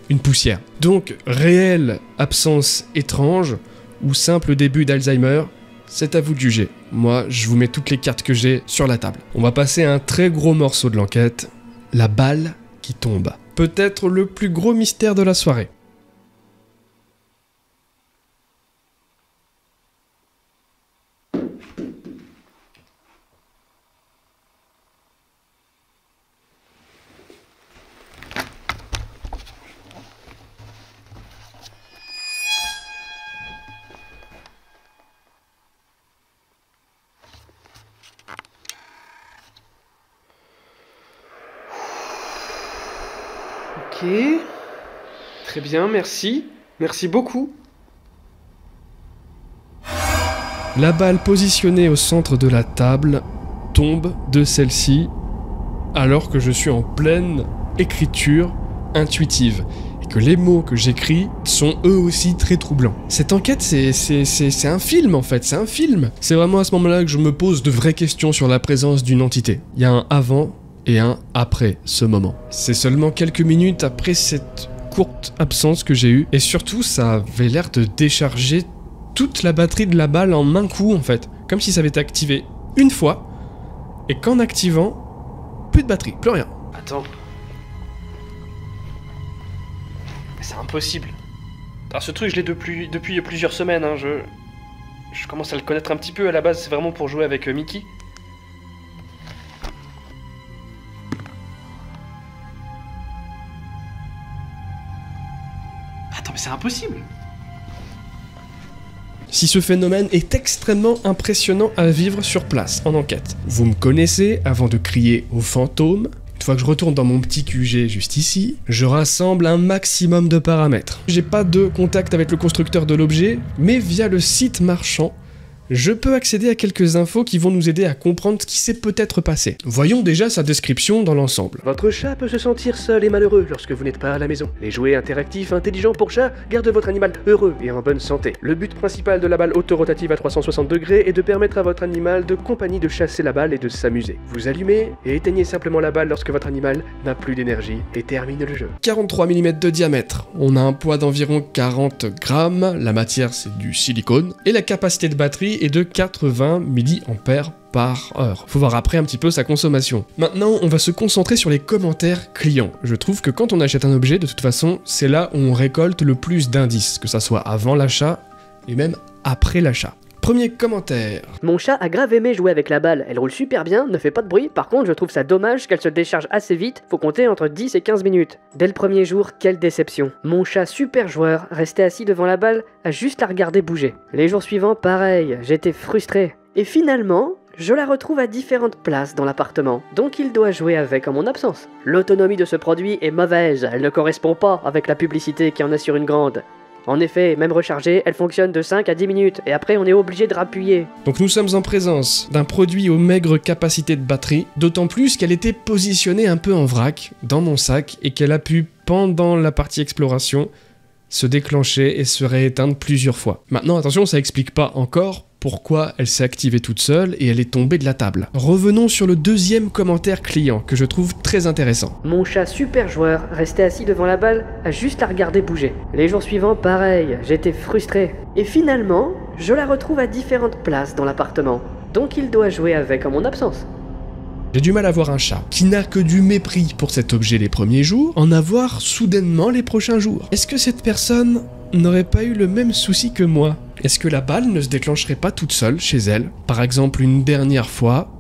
une poussière. Donc, réelle absence étrange ou simple début d'Alzheimer, c'est à vous de juger. Moi, je vous mets toutes les cartes que j'ai sur la table. On va passer à un très gros morceau de l'enquête. la balle qui tombe. Peut-être le plus gros mystère de la soirée. Ok. Très bien, merci. Merci beaucoup. La balle positionnée au centre de la table tombe de celle-ci alors que je suis en pleine écriture intuitive et que les mots que j'écris sont eux aussi très troublants. Cette enquête, c'est un film en fait, c'est un film. C'est vraiment à ce moment-là que je me pose de vraies questions sur la présence d'une entité. Il y a un avant et un après ce moment. C'est seulement quelques minutes après cette courte absence que j'ai eue et surtout ça avait l'air de décharger toute la batterie de la balle en un coup en fait, comme si ça avait été activé une fois et qu'en activant, plus de batterie, plus rien. Attends. C'est impossible. Alors ce truc je l'ai depuis plusieurs semaines, hein. Je commence à le connaître un petit peu. À la base c'est vraiment pour jouer avec Mickey. Attends mais c'est impossible. Si ce phénomène est extrêmement impressionnant à vivre sur place, en enquête. Vous me connaissez, avant de crier aux fantômes, une fois que je retourne dans mon petit QG juste ici, je rassemble un maximum de paramètres. J'ai pas de contact avec le constructeur de l'objet, mais via le site marchand, je peux accéder à quelques infos qui vont nous aider à comprendre ce qui s'est peut-être passé. Voyons déjà sa description dans l'ensemble. Votre chat peut se sentir seul et malheureux lorsque vous n'êtes pas à la maison. Les jouets interactifs intelligents pour chat gardent votre animal heureux et en bonne santé. Le but principal de la balle autorotative à 360 degrés est de permettre à votre animal de compagnie de chasser la balle et de s'amuser. Vous allumez et éteignez simplement la balle lorsque votre animal n'a plus d'énergie et termine le jeu. 43 mm de diamètre, on a un poids d'environ 40 grammes, la matière c'est du silicone, et la capacité de batterie est de 80 mAh par heure. Faut voir après un petit peu sa consommation. Maintenant, on va se concentrer sur les commentaires clients. Je trouve que quand on achète un objet, de toute façon, c'est là où on récolte le plus d'indices, que ça soit avant l'achat et même après l'achat. Premier commentaire. Mon chat a grave aimé jouer avec la balle, elle roule super bien, ne fait pas de bruit, par contre je trouve ça dommage qu'elle se décharge assez vite, faut compter entre 10 et 15 minutes. Dès le premier jour, quelle déception. Mon chat super joueur, resté assis devant la balle, a juste la regardé bouger. Les jours suivants, pareil, j'étais frustré. Et finalement, je la retrouve à différentes places dans l'appartement, donc il doit jouer avec en mon absence. L'autonomie de ce produit est mauvaise, elle ne correspond pas avec la publicité qui en assure une grande. En effet, même rechargée, elle fonctionne de 5 à 10 minutes, et après on est obligé de rappuyer. Donc nous sommes en présence d'un produit aux maigres capacités de batterie, d'autant plus qu'elle était positionnée un peu en vrac, dans mon sac, et qu'elle a pu, pendant la partie exploration, se déclencher et se rééteindre plusieurs fois. Maintenant, attention, ça explique pas encore pourquoi elle s'est activée toute seule et elle est tombée de la table. Revenons sur le deuxième commentaire client, que je trouve très intéressant. Mon chat super joueur, resté assis devant la balle, a juste la regardé bouger. Les jours suivants, pareil, j'étais frustré. Et finalement, je la retrouve à différentes places dans l'appartement, donc il doit jouer avec en mon absence. J'ai du mal à voir un chat qui n'a que du mépris pour cet objet les premiers jours, en avoir soudainement les prochains jours. Est-ce que cette personne n'aurait pas eu le même souci que moi? Est-ce que la balle ne se déclencherait pas toute seule chez elle, par exemple une dernière fois,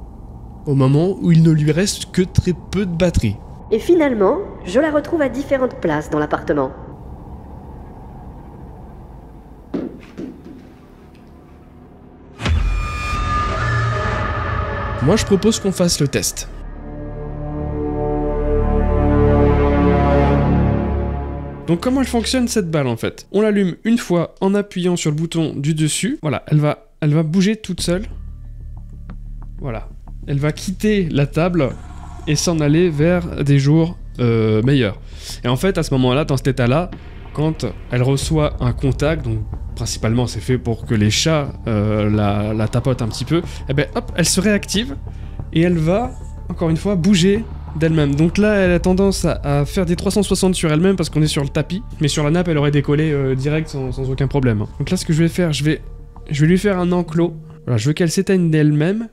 au moment où il ne lui reste que très peu de batterie? Et finalement, je la retrouve à différentes places dans l'appartement. Moi je propose qu'on fasse le test. Donc comment elle fonctionne cette balle en fait? On l'allume une fois en appuyant sur le bouton du dessus. Voilà, elle va bouger toute seule. Voilà. Elle va quitter la table et s'en aller vers des jours meilleurs. Et en fait à ce moment-là, dans cet état-là, quand elle reçoit un contact, donc principalement c'est fait pour que les chats la tapotent un petit peu, et ben hop, elle se réactive et elle va, encore une fois, bouger d'elle-même. Donc là, elle a tendance à faire des 360 sur elle-même parce qu'on est sur le tapis, mais sur la nappe, elle aurait décollé direct sans aucun problème. Donc là, ce que je vais faire, je vais lui faire un enclos. Voilà, je veux qu'elle s'éteigne d'elle-même.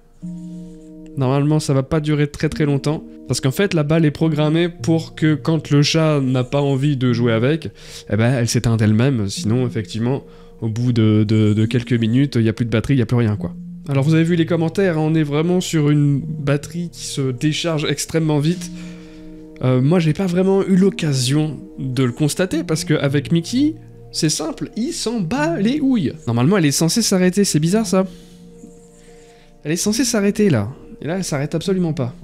Normalement, ça va pas durer très très longtemps. Parce qu'en fait, la balle est programmée pour que quand le chat n'a pas envie de jouer avec, eh ben, elle s'éteint d'elle-même. Sinon, effectivement, au bout de quelques minutes, il n'y a plus de batterie, il n'y a plus rien, quoi. Alors vous avez vu les commentaires, hein, on est vraiment sur une batterie qui se décharge extrêmement vite. Moi, j'ai pas vraiment eu l'occasion de le constater, parce qu'avec Mickey, c'est simple, il s'en bat les houilles. Normalement, elle est censée s'arrêter, c'est bizarre ça. Elle est censée s'arrêter là. Et là, elle s'arrête absolument pas.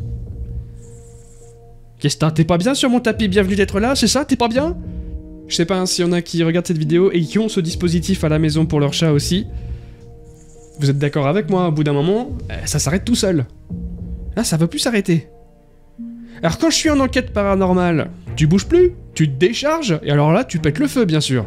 Qu'est-ce que t'as? T'es pas bien sur mon tapis? Bienvenue d'être là, c'est ça? T'es pas bien? Je sais pas hein, s'il y en a qui regardent cette vidéo et qui ont ce dispositif à la maison pour leur chat aussi. Vous êtes d'accord avec moi, au bout d'un moment, ça s'arrête tout seul. Là, ça veut plus s'arrêter. Alors quand je suis en enquête paranormale, tu bouges plus, tu te décharges, et alors là, tu pètes le feu, bien sûr.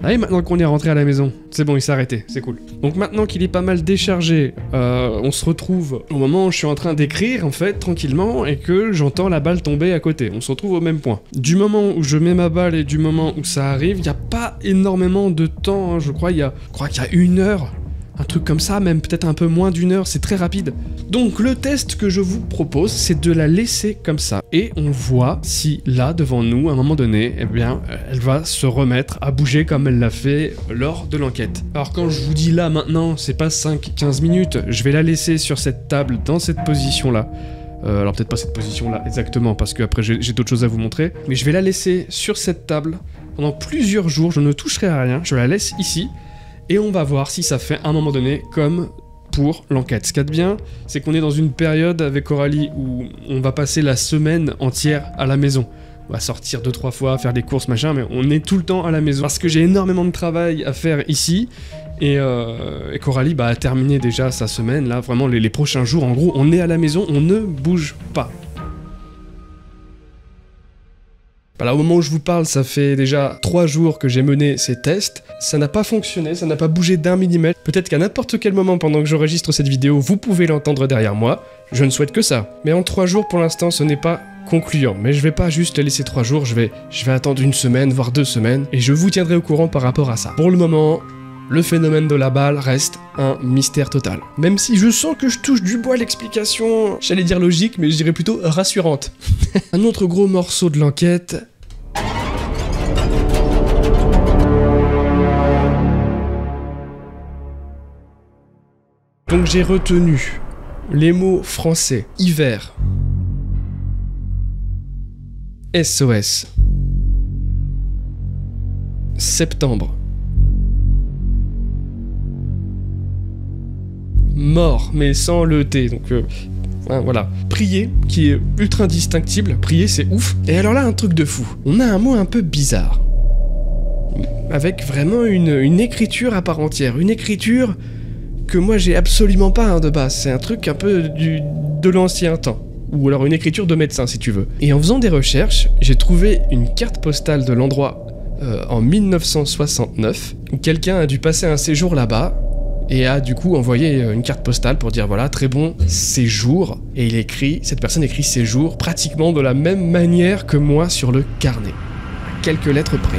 Allez, maintenant qu'on est rentré à la maison, c'est bon, il s'est arrêté, c'est cool. Donc maintenant qu'il est pas mal déchargé, on se retrouve au moment où je suis en train d'écrire, en fait, tranquillement, et que j'entends la balle tomber à côté. On se retrouve au même point. Du moment où je mets ma balle et du moment où ça arrive, il n'y a pas énormément de temps, hein, je crois qu'il y a 1 heure. Un truc comme ça, même peut-être un peu moins d'1 heure, c'est très rapide. Donc le test que je vous propose, c'est de la laisser comme ça. Et on voit si là, devant nous, à un moment donné, eh bien, elle va se remettre à bouger comme elle l'a fait lors de l'enquête. Alors quand je vous dis là, maintenant, c'est pas 5-15 minutes, je vais la laisser sur cette table, dans cette position-là. Alors peut-être pas cette position-là exactement, parce que après j'ai d'autres choses à vous montrer. Mais je vais la laisser sur cette table pendant plusieurs jours, je ne toucherai à rien, je la laisse ici. Et on va voir si ça fait à un moment donné comme pour l'enquête. Ce qu'il y a de bien, c'est qu'on est dans une période avec Coralie où on va passer la semaine entière à la maison. On va sortir 2-3 fois, faire des courses, machin, mais on est tout le temps à la maison. Parce que j'ai énormément de travail à faire ici, et Coralie a terminé déjà sa semaine, là, vraiment les prochains jours, en gros, on est à la maison, on ne bouge pas. Là, au moment où je vous parle, ça fait déjà 3 jours que j'ai mené ces tests. Ça n'a pas fonctionné, ça n'a pas bougé d'1 millimètre. Peut-être qu'à n'importe quel moment pendant que j'enregistre cette vidéo, vous pouvez l'entendre derrière moi. Je ne souhaite que ça. Mais en 3 jours, pour l'instant, ce n'est pas concluant. Mais je vais pas juste la laisser 3 jours, je vais attendre 1 semaine, voire 2 semaines. Et je vous tiendrai au courant par rapport à ça. Pour le moment, le phénomène de la balle reste un mystère total. Même si je sens que je touche du bois l'explication, j'allais dire logique, mais je dirais plutôt rassurante. Un autre gros morceau de l'enquête. Donc j'ai retenu les mots français. Hiver. SOS. Septembre. Mort, mais sans le T, donc voilà. Prier, qui est ultra distinctible, prier c'est ouf. Et alors là, un truc de fou, on a un mot un peu bizarre. Avec vraiment une écriture à part entière, une écriture que moi j'ai absolument pas hein, de base, c'est un truc un peu de l'ancien temps. Ou alors une écriture de médecin si tu veux. Et en faisant des recherches, j'ai trouvé une carte postale de l'endroit en 1969, où quelqu'un a dû passer un séjour là-bas, et a du coup envoyé une carte postale pour dire voilà, très bon séjour, et cette personne écrit séjour pratiquement de la même manière que moi sur le carnet, à quelques lettres près.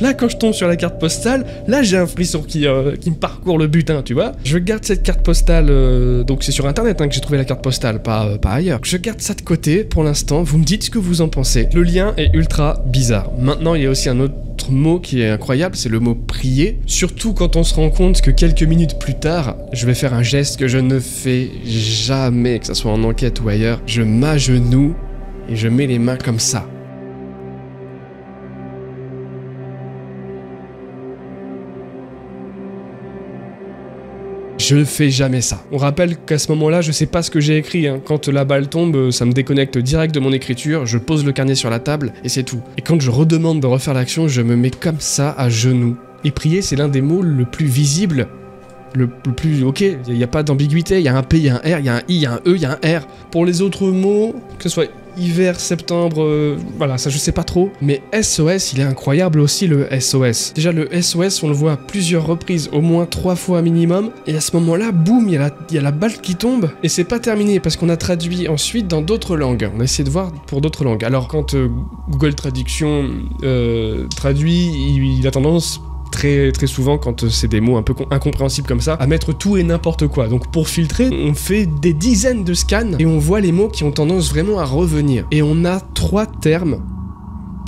Là, quand je tombe sur la carte postale, là j'ai un frisson qui me parcourt le butin, tu vois. Je garde cette carte postale, donc c'est sur internet hein, que j'ai trouvé la carte postale, pas ailleurs. Je garde ça de côté pour l'instant, vous me dites ce que vous en pensez. Le lien est ultra bizarre. Maintenant, il y a aussi un autre mot qui est incroyable, c'est le mot prier. Surtout quand on se rend compte que quelques minutes plus tard, je vais faire un geste que je ne fais jamais, que ce soit en enquête ou ailleurs. Je m'agenouille et je mets les mains comme ça. Je ne fais jamais ça. On rappelle qu'à ce moment-là, je sais pas ce que j'ai écrit. Hein. Quand la balle tombe, ça me déconnecte direct de mon écriture, je pose le carnet sur la table et c'est tout. Et quand je redemande de refaire l'action, je me mets comme ça à genoux. Et prier, c'est l'un des mots le plus visible, le plus... Ok, il n'y a pas d'ambiguïté, il y a un P, il y a un R, il y a un I, il y a un E, il y a un R. Pour les autres mots, que ce soit hiver, septembre, voilà, ça je sais pas trop. Mais SOS, il est incroyable aussi le SOS. Déjà le SOS, on le voit à plusieurs reprises, au moins 3 fois minimum. Et à ce moment-là, boum, il y a la balle qui tombe. Et c'est pas terminé parce qu'on a traduit ensuite dans d'autres langues. On a essayé de voir pour d'autres langues. Alors quand Google Traduction traduit, il a tendance... Très souvent, quand c'est des mots un peu incompréhensibles comme ça, à mettre tout et n'importe quoi. Donc pour filtrer, on fait des dizaines de scans et on voit les mots qui ont tendance vraiment à revenir. Et on a 3 termes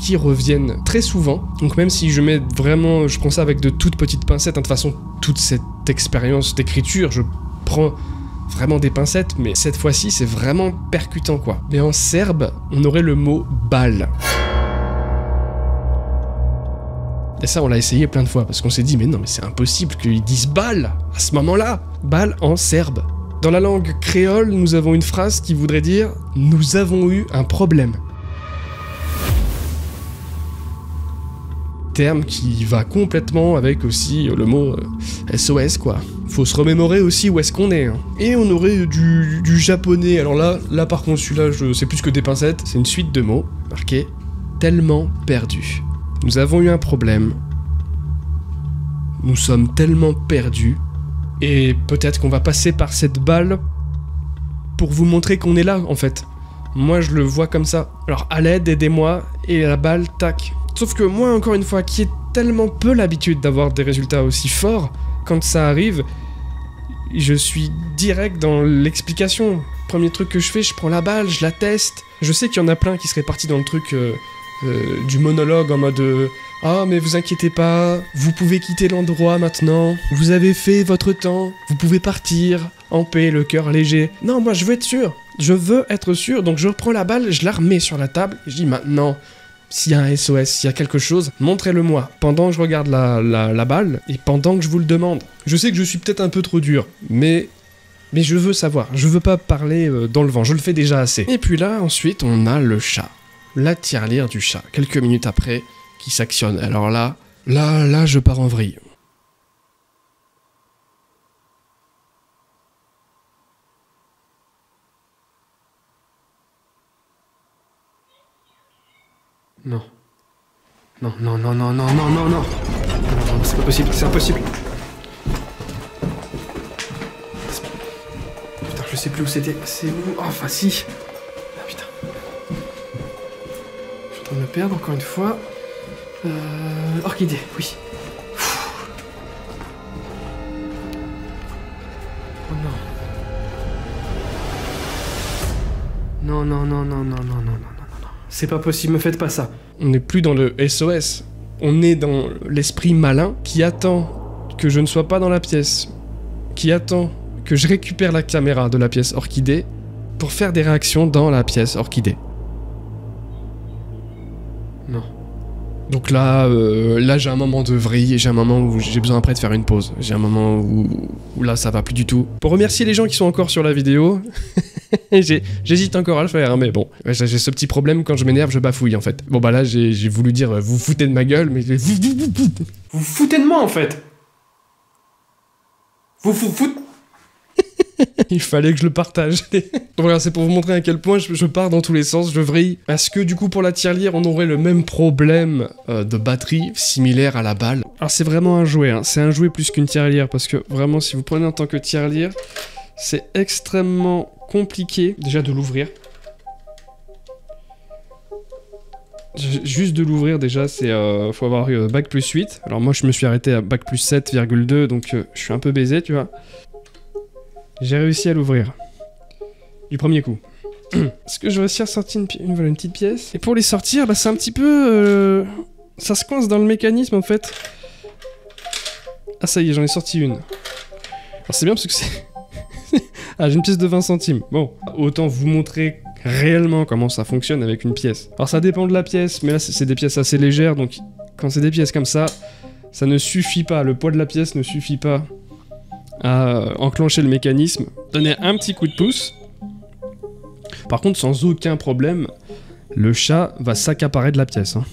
qui reviennent très souvent. Donc même si je mets vraiment, je prends ça avec de toutes petites pincettes, de toute façon, toute cette expérience d'écriture, je prends vraiment des pincettes, mais cette fois-ci, c'est vraiment percutant, quoi. Mais en serbe, on aurait le mot balle. Et ça, on l'a essayé plein de fois, parce qu'on s'est dit, mais non, mais c'est impossible qu'ils disent balle à ce moment-là. Balle en serbe. Dans la langue créole, nous avons une phrase qui voudrait dire « Nous avons eu un problème ». Terme qui va complètement avec aussi le mot SOS, quoi. Faut se remémorer aussi où est-ce qu'on est. Hein. Et on aurait du japonais. Alors là par contre, celui-là, c'est plus que des pincettes. C'est une suite de mots marqués « Tellement perdu ». Nous avons eu un problème. Nous sommes tellement perdus. Et peut-être qu'on va passer par cette balle pour vous montrer qu'on est là, en fait. Moi, je le vois comme ça. Alors, à l'aide, aidez-moi. Et la balle, tac. Sauf que moi, encore une fois, qui ai tellement peu l'habitude d'avoir des résultats aussi forts, quand ça arrive, je suis direct dans l'explication. Premier truc que je fais, je prends la balle, je la teste. Je sais qu'il y en a plein qui seraient partis dans le truc... du monologue en mode ah mais vous inquiétez pas, vous pouvez quitter l'endroit maintenant, vous avez fait votre temps, vous pouvez partir en paix, le cœur léger. Non, moi je veux être sûr, donc je reprends la balle, je la remets sur la table, et je dis maintenant, s'il y a un SOS, s'il y a quelque chose, montrez-le-moi, pendant que je regarde la balle, et pendant que je vous le demande. Je sais que je suis peut-être un peu trop dur, mais je veux savoir, je veux pas parler dans le vent, je le fais déjà assez. Et puis là, ensuite, on a le chat. La tirelire du chat, quelques minutes après, qui s'actionne. Alors là, je pars en vrille. Non. Non, non, non, non, non, non, non, non. Non, c'est pas possible, c'est impossible. Putain, je sais plus où c'était. C'est où? Oh, enfin si. On va me perdre encore une fois. Orchidée, oui. Oh non. Non, non, non, non, non, non, non, non, non, non. C'est pas possible, me faites pas ça. On n'est plus dans le SOS. On est dans l'esprit malin qui attend que je ne sois pas dans la pièce. Qui attend que je récupère la caméra de la pièce orchidée pour faire des réactions dans la pièce orchidée. Non. Donc là, j'ai un moment de vrille et j'ai un moment où j'ai besoin après de faire une pause. J'ai un moment où là, ça va plus du tout. Pour remercier les gens qui sont encore sur la vidéo, j'hésite encore à le faire, hein, mais bon. J'ai ce petit problème, quand je m'énerve, je bafouille en fait. Bon bah là, j'ai voulu dire, vous foutez de ma gueule, mais... Vous foutez de moi en fait. Vous foutez... Il fallait que je le partage. Donc voilà, c'est pour vous montrer à quel point je pars dans tous les sens, je vrille. Parce que du coup, pour la tirelire, on aurait le même problème de batterie, similaire à la balle. Alors c'est vraiment un jouet, hein. C'est un jouet plus qu'une tirelire, parce que vraiment, si vous prenez en tant que tirelire, c'est extrêmement compliqué, déjà de l'ouvrir. Juste de l'ouvrir déjà, c'est faut avoir bac plus 8. Alors moi, je me suis arrêté à bac plus 7,2, donc je suis un peu baisé, tu vois. J'ai réussi à l'ouvrir. Du premier coup. Est-ce que je vais réussir à sortir une petite pièce? Et pour les sortir, bah, c'est un petit peu... ça se coince dans le mécanisme en fait. Ah ça y est, j'en ai sorti une. Alors c'est bien parce que c'est... ah, j'ai une pièce de 20 centimes. Bon, autant vous montrer réellement comment ça fonctionne avec une pièce. Alors ça dépend de la pièce, mais là c'est des pièces assez légères, donc quand c'est des pièces comme ça, ça ne suffit pas. Le poids de la pièce ne suffit pas à enclencher le mécanisme, donner un petit coup de pouce. Par contre, sans aucun problème, le chat va s'accaparer de la pièce. Hein.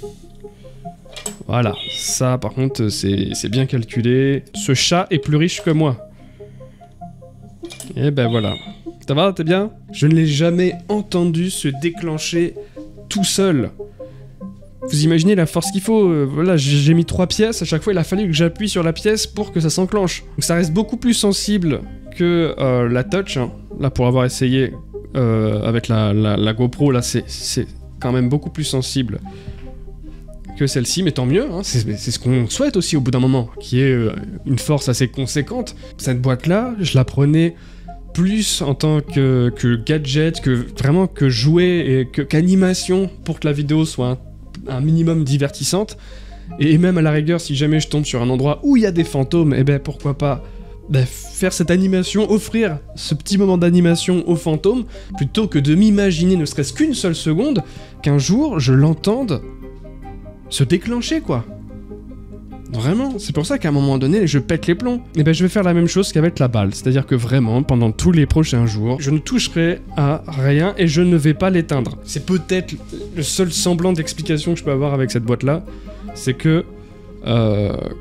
Voilà, ça par contre, c'est bien calculé. Ce chat est plus riche que moi. Et ben voilà. Ça va, t'es bien? Je ne l'ai jamais entendu se déclencher tout seul. Vous imaginez la force qu'il faut, voilà, j'ai mis 3 pièces, à chaque fois il a fallu que j'appuie sur la pièce pour que ça s'enclenche. Donc ça reste beaucoup plus sensible que la touch, hein. Là pour avoir essayé avec la GoPro, là c'est quand même beaucoup plus sensible que celle-ci, mais tant mieux, hein. C'est ce qu'on souhaite aussi au bout d'un moment, qui est une force assez conséquente. Cette boîte-là, je la prenais plus en tant que gadget, que vraiment que jouet et qu'animation pour que la vidéo soit un minimum divertissante, et même à la rigueur si jamais je tombe sur un endroit où il y a des fantômes, et ben pourquoi pas faire cette animation, offrir ce petit moment d'animation aux fantômes, plutôt que de m'imaginer ne serait-ce qu'une seule seconde qu'un jour je l'entende se déclencher quoi. Vraiment, c'est pour ça qu'à un moment donné, je pète les plombs. Et ben je vais faire la même chose qu'avec la balle, c'est-à-dire que vraiment, pendant tous les prochains jours, je ne toucherai à rien et je ne vais pas l'éteindre. C'est peut-être le seul semblant d'explication que je peux avoir avec cette boîte-là, c'est que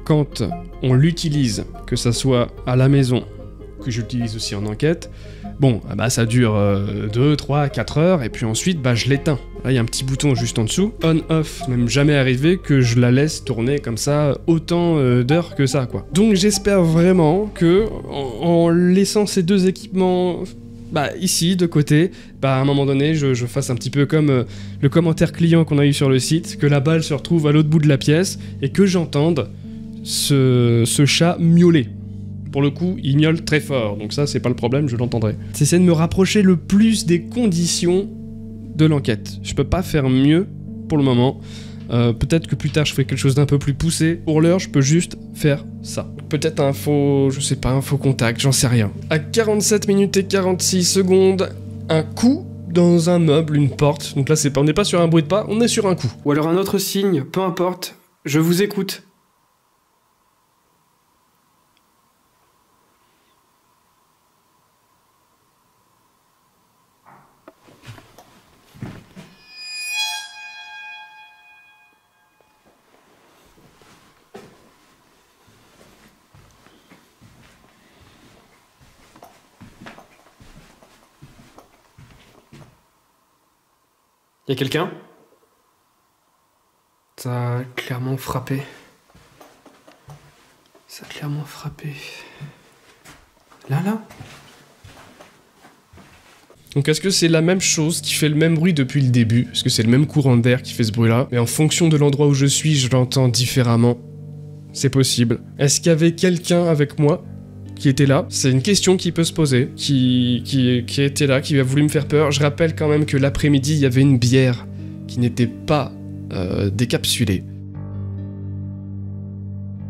quand on l'utilise, que ça soit à la maison, que j'utilise aussi en enquête, bon, bah ça dure 2, 3, 4 heures, et puis ensuite, bah je l'éteins. Là, il y a un petit bouton juste en dessous, on-off, même jamais arrivé que je la laisse tourner comme ça, autant d'heures que ça, quoi. Donc j'espère vraiment que, en laissant ces deux équipements, bah ici, de côté, bah à un moment donné, je fasse un petit peu comme le commentaire client qu'on a eu sur le site, que la balle se retrouve à l'autre bout de la pièce, et que j'entende ce chat miauler. Pour le coup, il miaule très fort, donc ça, c'est pas le problème, je l'entendrai. J'essaie de me rapprocher le plus des conditions de l'enquête. Je peux pas faire mieux pour le moment. Peut-être que plus tard, je ferai quelque chose d'un peu plus poussé. Pour l'heure, je peux juste faire ça. Peut-être un faux, je sais pas, un faux contact, j'en sais rien. À 47 minutes et 46 secondes, un coup dans un meuble, une porte. Donc là, on n'est pas sur un bruit de pas, on est sur un coup. Ou alors un autre signe, peu importe, je vous écoute. Y'a quelqu'un? Ça a clairement frappé. Ça a clairement frappé. Là. Donc est-ce que c'est la même chose qui fait le même bruit depuis le début? Est-ce que c'est le même courant d'air qui fait ce bruit-là? Mais en fonction de l'endroit où je suis, je l'entends différemment. C'est possible. Est-ce qu'il y avait quelqu'un avec moi qui était là? C'est une question qui peut se poser, qui était là, qui a voulu me faire peur. Je rappelle quand même que l'après-midi, il y avait une bière qui n'était pas décapsulée.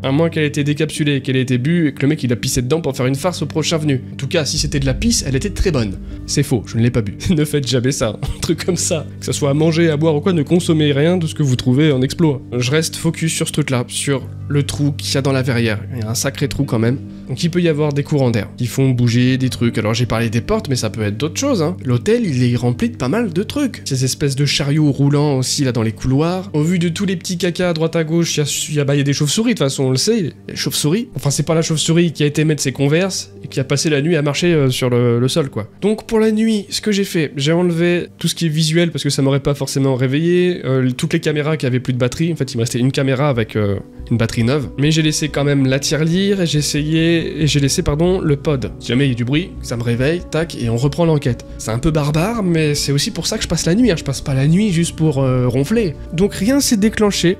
À moins qu'elle ait été décapsulée, qu'elle ait été bue et que le mec il a pissé dedans pour faire une farce au prochain venu. En tout cas, si c'était de la pisse, elle était très bonne. C'est faux, je ne l'ai pas bu. Ne faites jamais ça, un truc comme ça. Que ça soit à manger, à boire ou quoi, ne consommez rien de ce que vous trouvez en exploit. Je reste focus sur ce truc-là, sur le trou qu'il y a dans la verrière. Il y a un sacré trou quand même. Donc il peut y avoir des courants d'air qui font bouger des trucs. Alors j'ai parlé des portes, mais ça peut être d'autres choses, hein. L'hôtel, il est rempli de pas mal de trucs. Ces espèces de chariots roulants aussi là dans les couloirs. Au vu de tous les petits cacas à droite à gauche, il y a des chauves-souris, de toute façon on le sait. Les chauves-souris. Enfin c'est pas la chauve-souris qui a été mettre ses Converse et qui a passé la nuit à marcher sur le sol quoi. Donc pour la nuit, ce que j'ai fait, j'ai enlevé tout ce qui est visuel parce que ça m'aurait pas forcément réveillé. Toutes les caméras qui avaient plus de batterie. En fait il me restait une caméra avec une batterie neuve. Mais j'ai laissé quand même la tirelire et j'ai laissé le pod. Si jamais il y a du bruit, ça me réveille, tac, et on reprend l'enquête. C'est un peu barbare, mais c'est aussi pour ça que je passe la nuit, hein. Je passe pas la nuit juste pour ronfler. Donc rien s'est déclenché.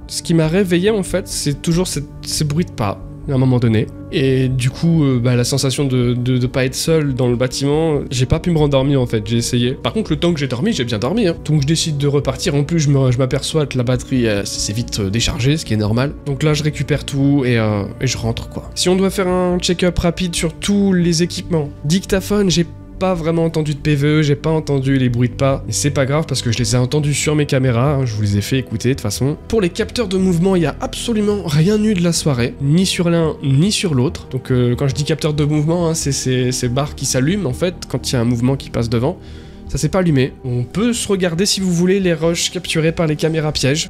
Ce qui m'a réveillé en fait, c'est toujours ces bruits de pas, à un moment donné. Et du coup, la sensation de pas être seul dans le bâtiment, j'ai pas pu me rendormir en fait, j'ai essayé. Par contre, le temps que j'ai dormi, j'ai bien dormi, hein. Donc je décide de repartir, en plus je m'aperçois que la batterie s'est vite déchargée, ce qui est normal. Donc là, je récupère tout et je rentre quoi. Si on doit faire un check-up rapide sur tous les équipements, dictaphone, j'ai pas vraiment entendu de PVE, j'ai pas entendu les bruits de pas, mais c'est pas grave parce que je les ai entendus sur mes caméras, hein, je vous les ai fait écouter de toute façon. Pour les capteurs de mouvement, il y a absolument rien eu de la soirée, ni sur l'un ni sur l'autre. Donc quand je dis capteur de mouvement, hein, c'est ces barres qui s'allument en fait quand il y a un mouvement qui passe devant. Ça s'est pas allumé. On peut se regarder si vous voulez les rushs capturés par les caméras pièges.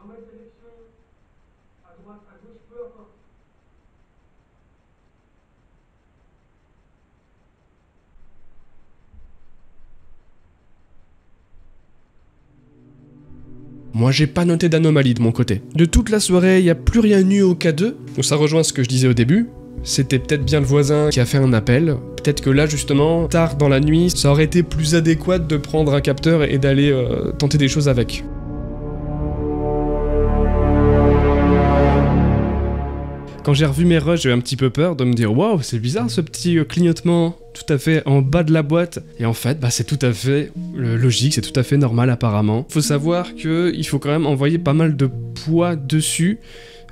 Dans ma direction, à droite, à gauche, peu importe. Moi j'ai pas noté d'anomalie de mon côté. De toute la soirée, il n'y a plus rien eu au K2, donc ça rejoint ce que je disais au début. C'était peut-être bien le voisin qui a fait un appel. Peut-être que là justement, tard dans la nuit, ça aurait été plus adéquat de prendre un capteur et d'aller tenter des choses avec. Quand j'ai revu mes rushs, j'ai eu un petit peu peur de me dire « Waouh, c'est bizarre ce petit clignotement tout à fait en bas de la boîte ». Et en fait, bah, c'est tout à fait logique, c'est tout à fait normal apparemment. Faut savoir qu'il faut quand même envoyer pas mal de poids dessus.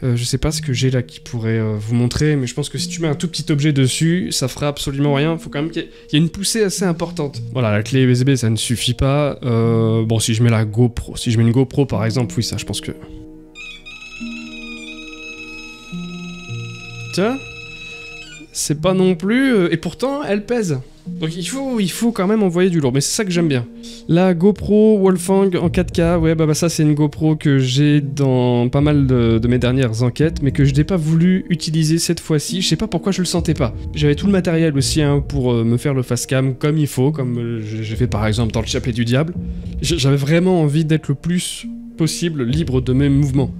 Je sais pas ce que j'ai là qui pourrait vous montrer, mais je pense que si tu mets un tout petit objet dessus, ça fera absolument rien. Faut quand même qu'il y ait une poussée assez importante. Voilà, la clé USB, ça ne suffit pas. Bon, si je mets la GoPro, si je mets une GoPro par exemple, oui, ça, je pense que... Tiens, c'est pas non plus... et pourtant, elle pèse. Donc il faut quand même envoyer du lourd, mais c'est ça que j'aime bien. La GoPro Wolfang en 4K, ouais, bah ça c'est une GoPro que j'ai dans pas mal de mes dernières enquêtes, mais que je n'ai pas voulu utiliser cette fois-ci. Je sais pas pourquoi je le sentais pas. J'avais tout le matériel aussi hein, pour me faire le facecam comme il faut, comme j'ai fait par exemple dans le Chapelet du Diable. J'avais vraiment envie d'être le plus possible libre de mes mouvements.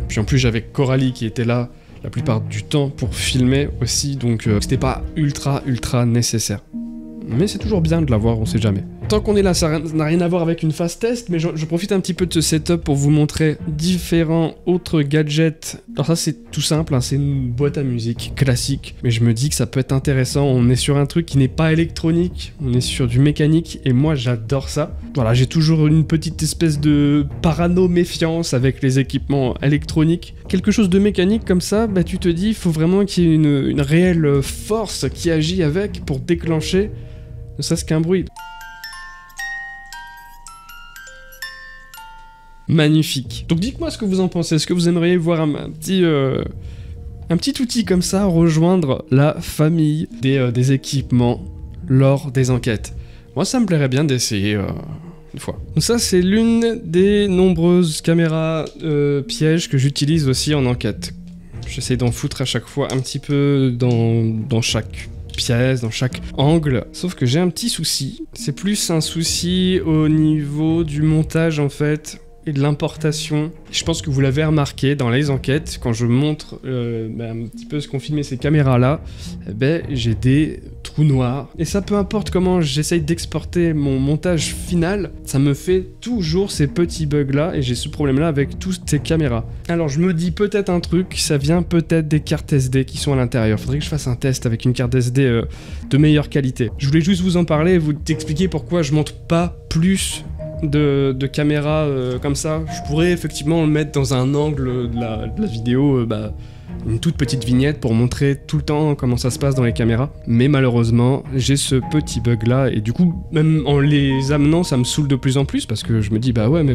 Puis en plus j'avais Coralie qui était là la plupart du temps pour filmer aussi, donc c'était pas ultra nécessaire. Mais c'est toujours bien de l'avoir, on sait jamais. Tant qu'on est là, ça n'a rien à voir avec une phase test, mais je profite un petit peu de ce setup pour vous montrer différents autres gadgets. Alors ça c'est tout simple, hein, c'est une boîte à musique classique, mais je me dis que ça peut être intéressant. On est sur un truc qui n'est pas électronique, on est sur du mécanique, et moi j'adore ça. Voilà, j'ai toujours une petite espèce de parano-méfiance avec les équipements électroniques. Quelque chose de mécanique comme ça, bah tu te dis, il faut vraiment qu'il y ait une réelle force qui agit avec pour déclencher ne serait-ce qu'un bruit. Magnifique. Donc dites-moi ce que vous en pensez. Est-ce que vous aimeriez voir un petit outil comme ça rejoindre la famille des équipements lors des enquêtes? Moi ça me plairait bien d'essayer une fois. Donc ça c'est l'une des nombreuses caméras pièges que j'utilise aussi en enquête. J'essaie d'en foutre à chaque fois un petit peu dans chaque pièce, dans chaque angle, sauf que j'ai un petit souci. C'est plus un souci au niveau du montage en fait, et de l'importation. Je pense que vous l'avez remarqué dans les enquêtes, quand je montre un petit peu ce qu'ont filmé ces caméras-là, j'ai des trous noirs. Et ça, peu importe comment j'essaye d'exporter mon montage final, ça me fait toujours ces petits bugs-là, et j'ai ce problème-là avec toutes ces caméras. Alors je me dis peut-être un truc, ça vient peut-être des cartes SD qui sont à l'intérieur. Faudrait que je fasse un test avec une carte SD de meilleure qualité. Je voulais juste vous en parler et vous expliquer pourquoi je monte pas plus de caméras comme ça. Je pourrais effectivement le mettre dans un angle de la vidéo, une toute petite vignette pour montrer tout le temps comment ça se passe dans les caméras. Mais malheureusement, j'ai ce petit bug là, et du coup, même en les amenant, ça me saoule de plus en plus, parce que je me dis, bah ouais, mais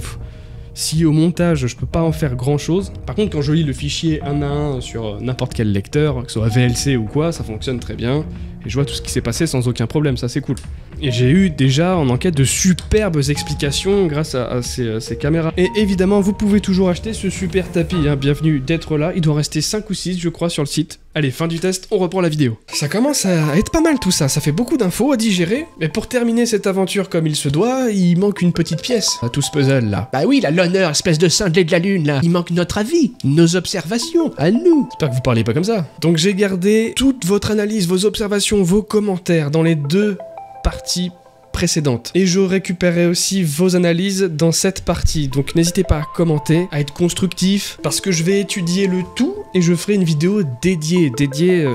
si au montage, je peux pas en faire grand chose. Par contre, quand je lis le fichier un à un sur n'importe quel lecteur, que ce soit VLC ou quoi, ça fonctionne très bien. Et je vois tout ce qui s'est passé sans aucun problème, ça c'est cool. Et j'ai eu déjà en enquête de superbes explications grâce à ces caméras. Et évidemment, vous pouvez toujours acheter ce super tapis, hein. Bienvenue d'être là. Il doit rester 5 ou 6, je crois, sur le site. Allez, fin du test, on reprend la vidéo. Ça commence à être pas mal tout ça, ça fait beaucoup d'infos à digérer. Mais pour terminer cette aventure comme il se doit, il manque une petite pièce à tout ce puzzle là. Bah oui, là, l'honneur, espèce de cinglé de la lune, là. Il manque notre avis, nos observations, à nous. J'espère que vous parlez pas comme ça. Donc j'ai gardé toute votre analyse, vos observations, vos commentaires dans les 2 parties précédentes. Et je récupérerai aussi vos analyses dans cette partie. Donc n'hésitez pas à commenter, à être constructif, parce que je vais étudier le tout et je ferai une vidéo dédiée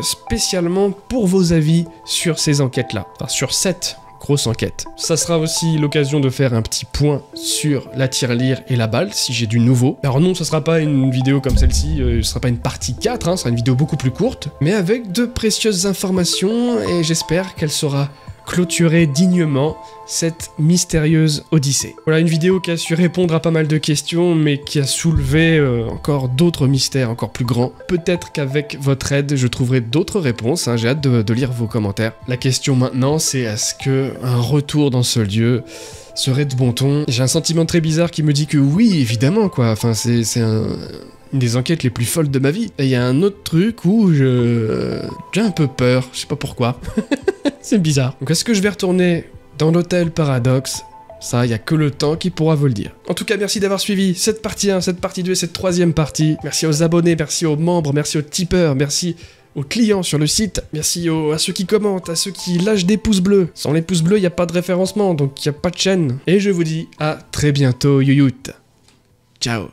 spécialement pour vos avis sur ces enquêtes-là. Enfin, sur cette grosse enquête. Ça sera aussi l'occasion de faire un petit point sur la tirelire et la balle, si j'ai du nouveau. Alors non, ça sera pas une vidéo comme celle-ci, ce sera pas une partie 4, hein, ce sera une vidéo beaucoup plus courte, mais avec de précieuses informations, et j'espère qu'elle sera clôturer dignement cette mystérieuse odyssée. Voilà une vidéo qui a su répondre à pas mal de questions, mais qui a soulevé encore d'autres mystères encore plus grands. Peut-être qu'avec votre aide, je trouverai d'autres réponses, hein. J'ai hâte de lire vos commentaires. La question maintenant, c'est est-ce que un retour dans ce lieu serait de bon ton. J'ai un sentiment très bizarre qui me dit que oui, évidemment, quoi. Enfin, c'est une des enquêtes les plus folles de ma vie. Et il y a un autre truc où j'ai un peu peur, je sais pas pourquoi. C'est bizarre. Donc est-ce que je vais retourner dans l'hôtel Paradox? Ça, il n'y a que le temps qui pourra vous le dire. En tout cas, merci d'avoir suivi cette partie 1, cette partie 2 et cette troisième partie. Merci aux abonnés, merci aux membres, merci aux tipeurs, merci aux clients sur le site, merci à ceux qui commentent, à ceux qui lâchent des pouces bleus. Sans les pouces bleus, il n'y a pas de référencement, donc il n'y a pas de chaîne. Et je vous dis à très bientôt, youyout. Ciao.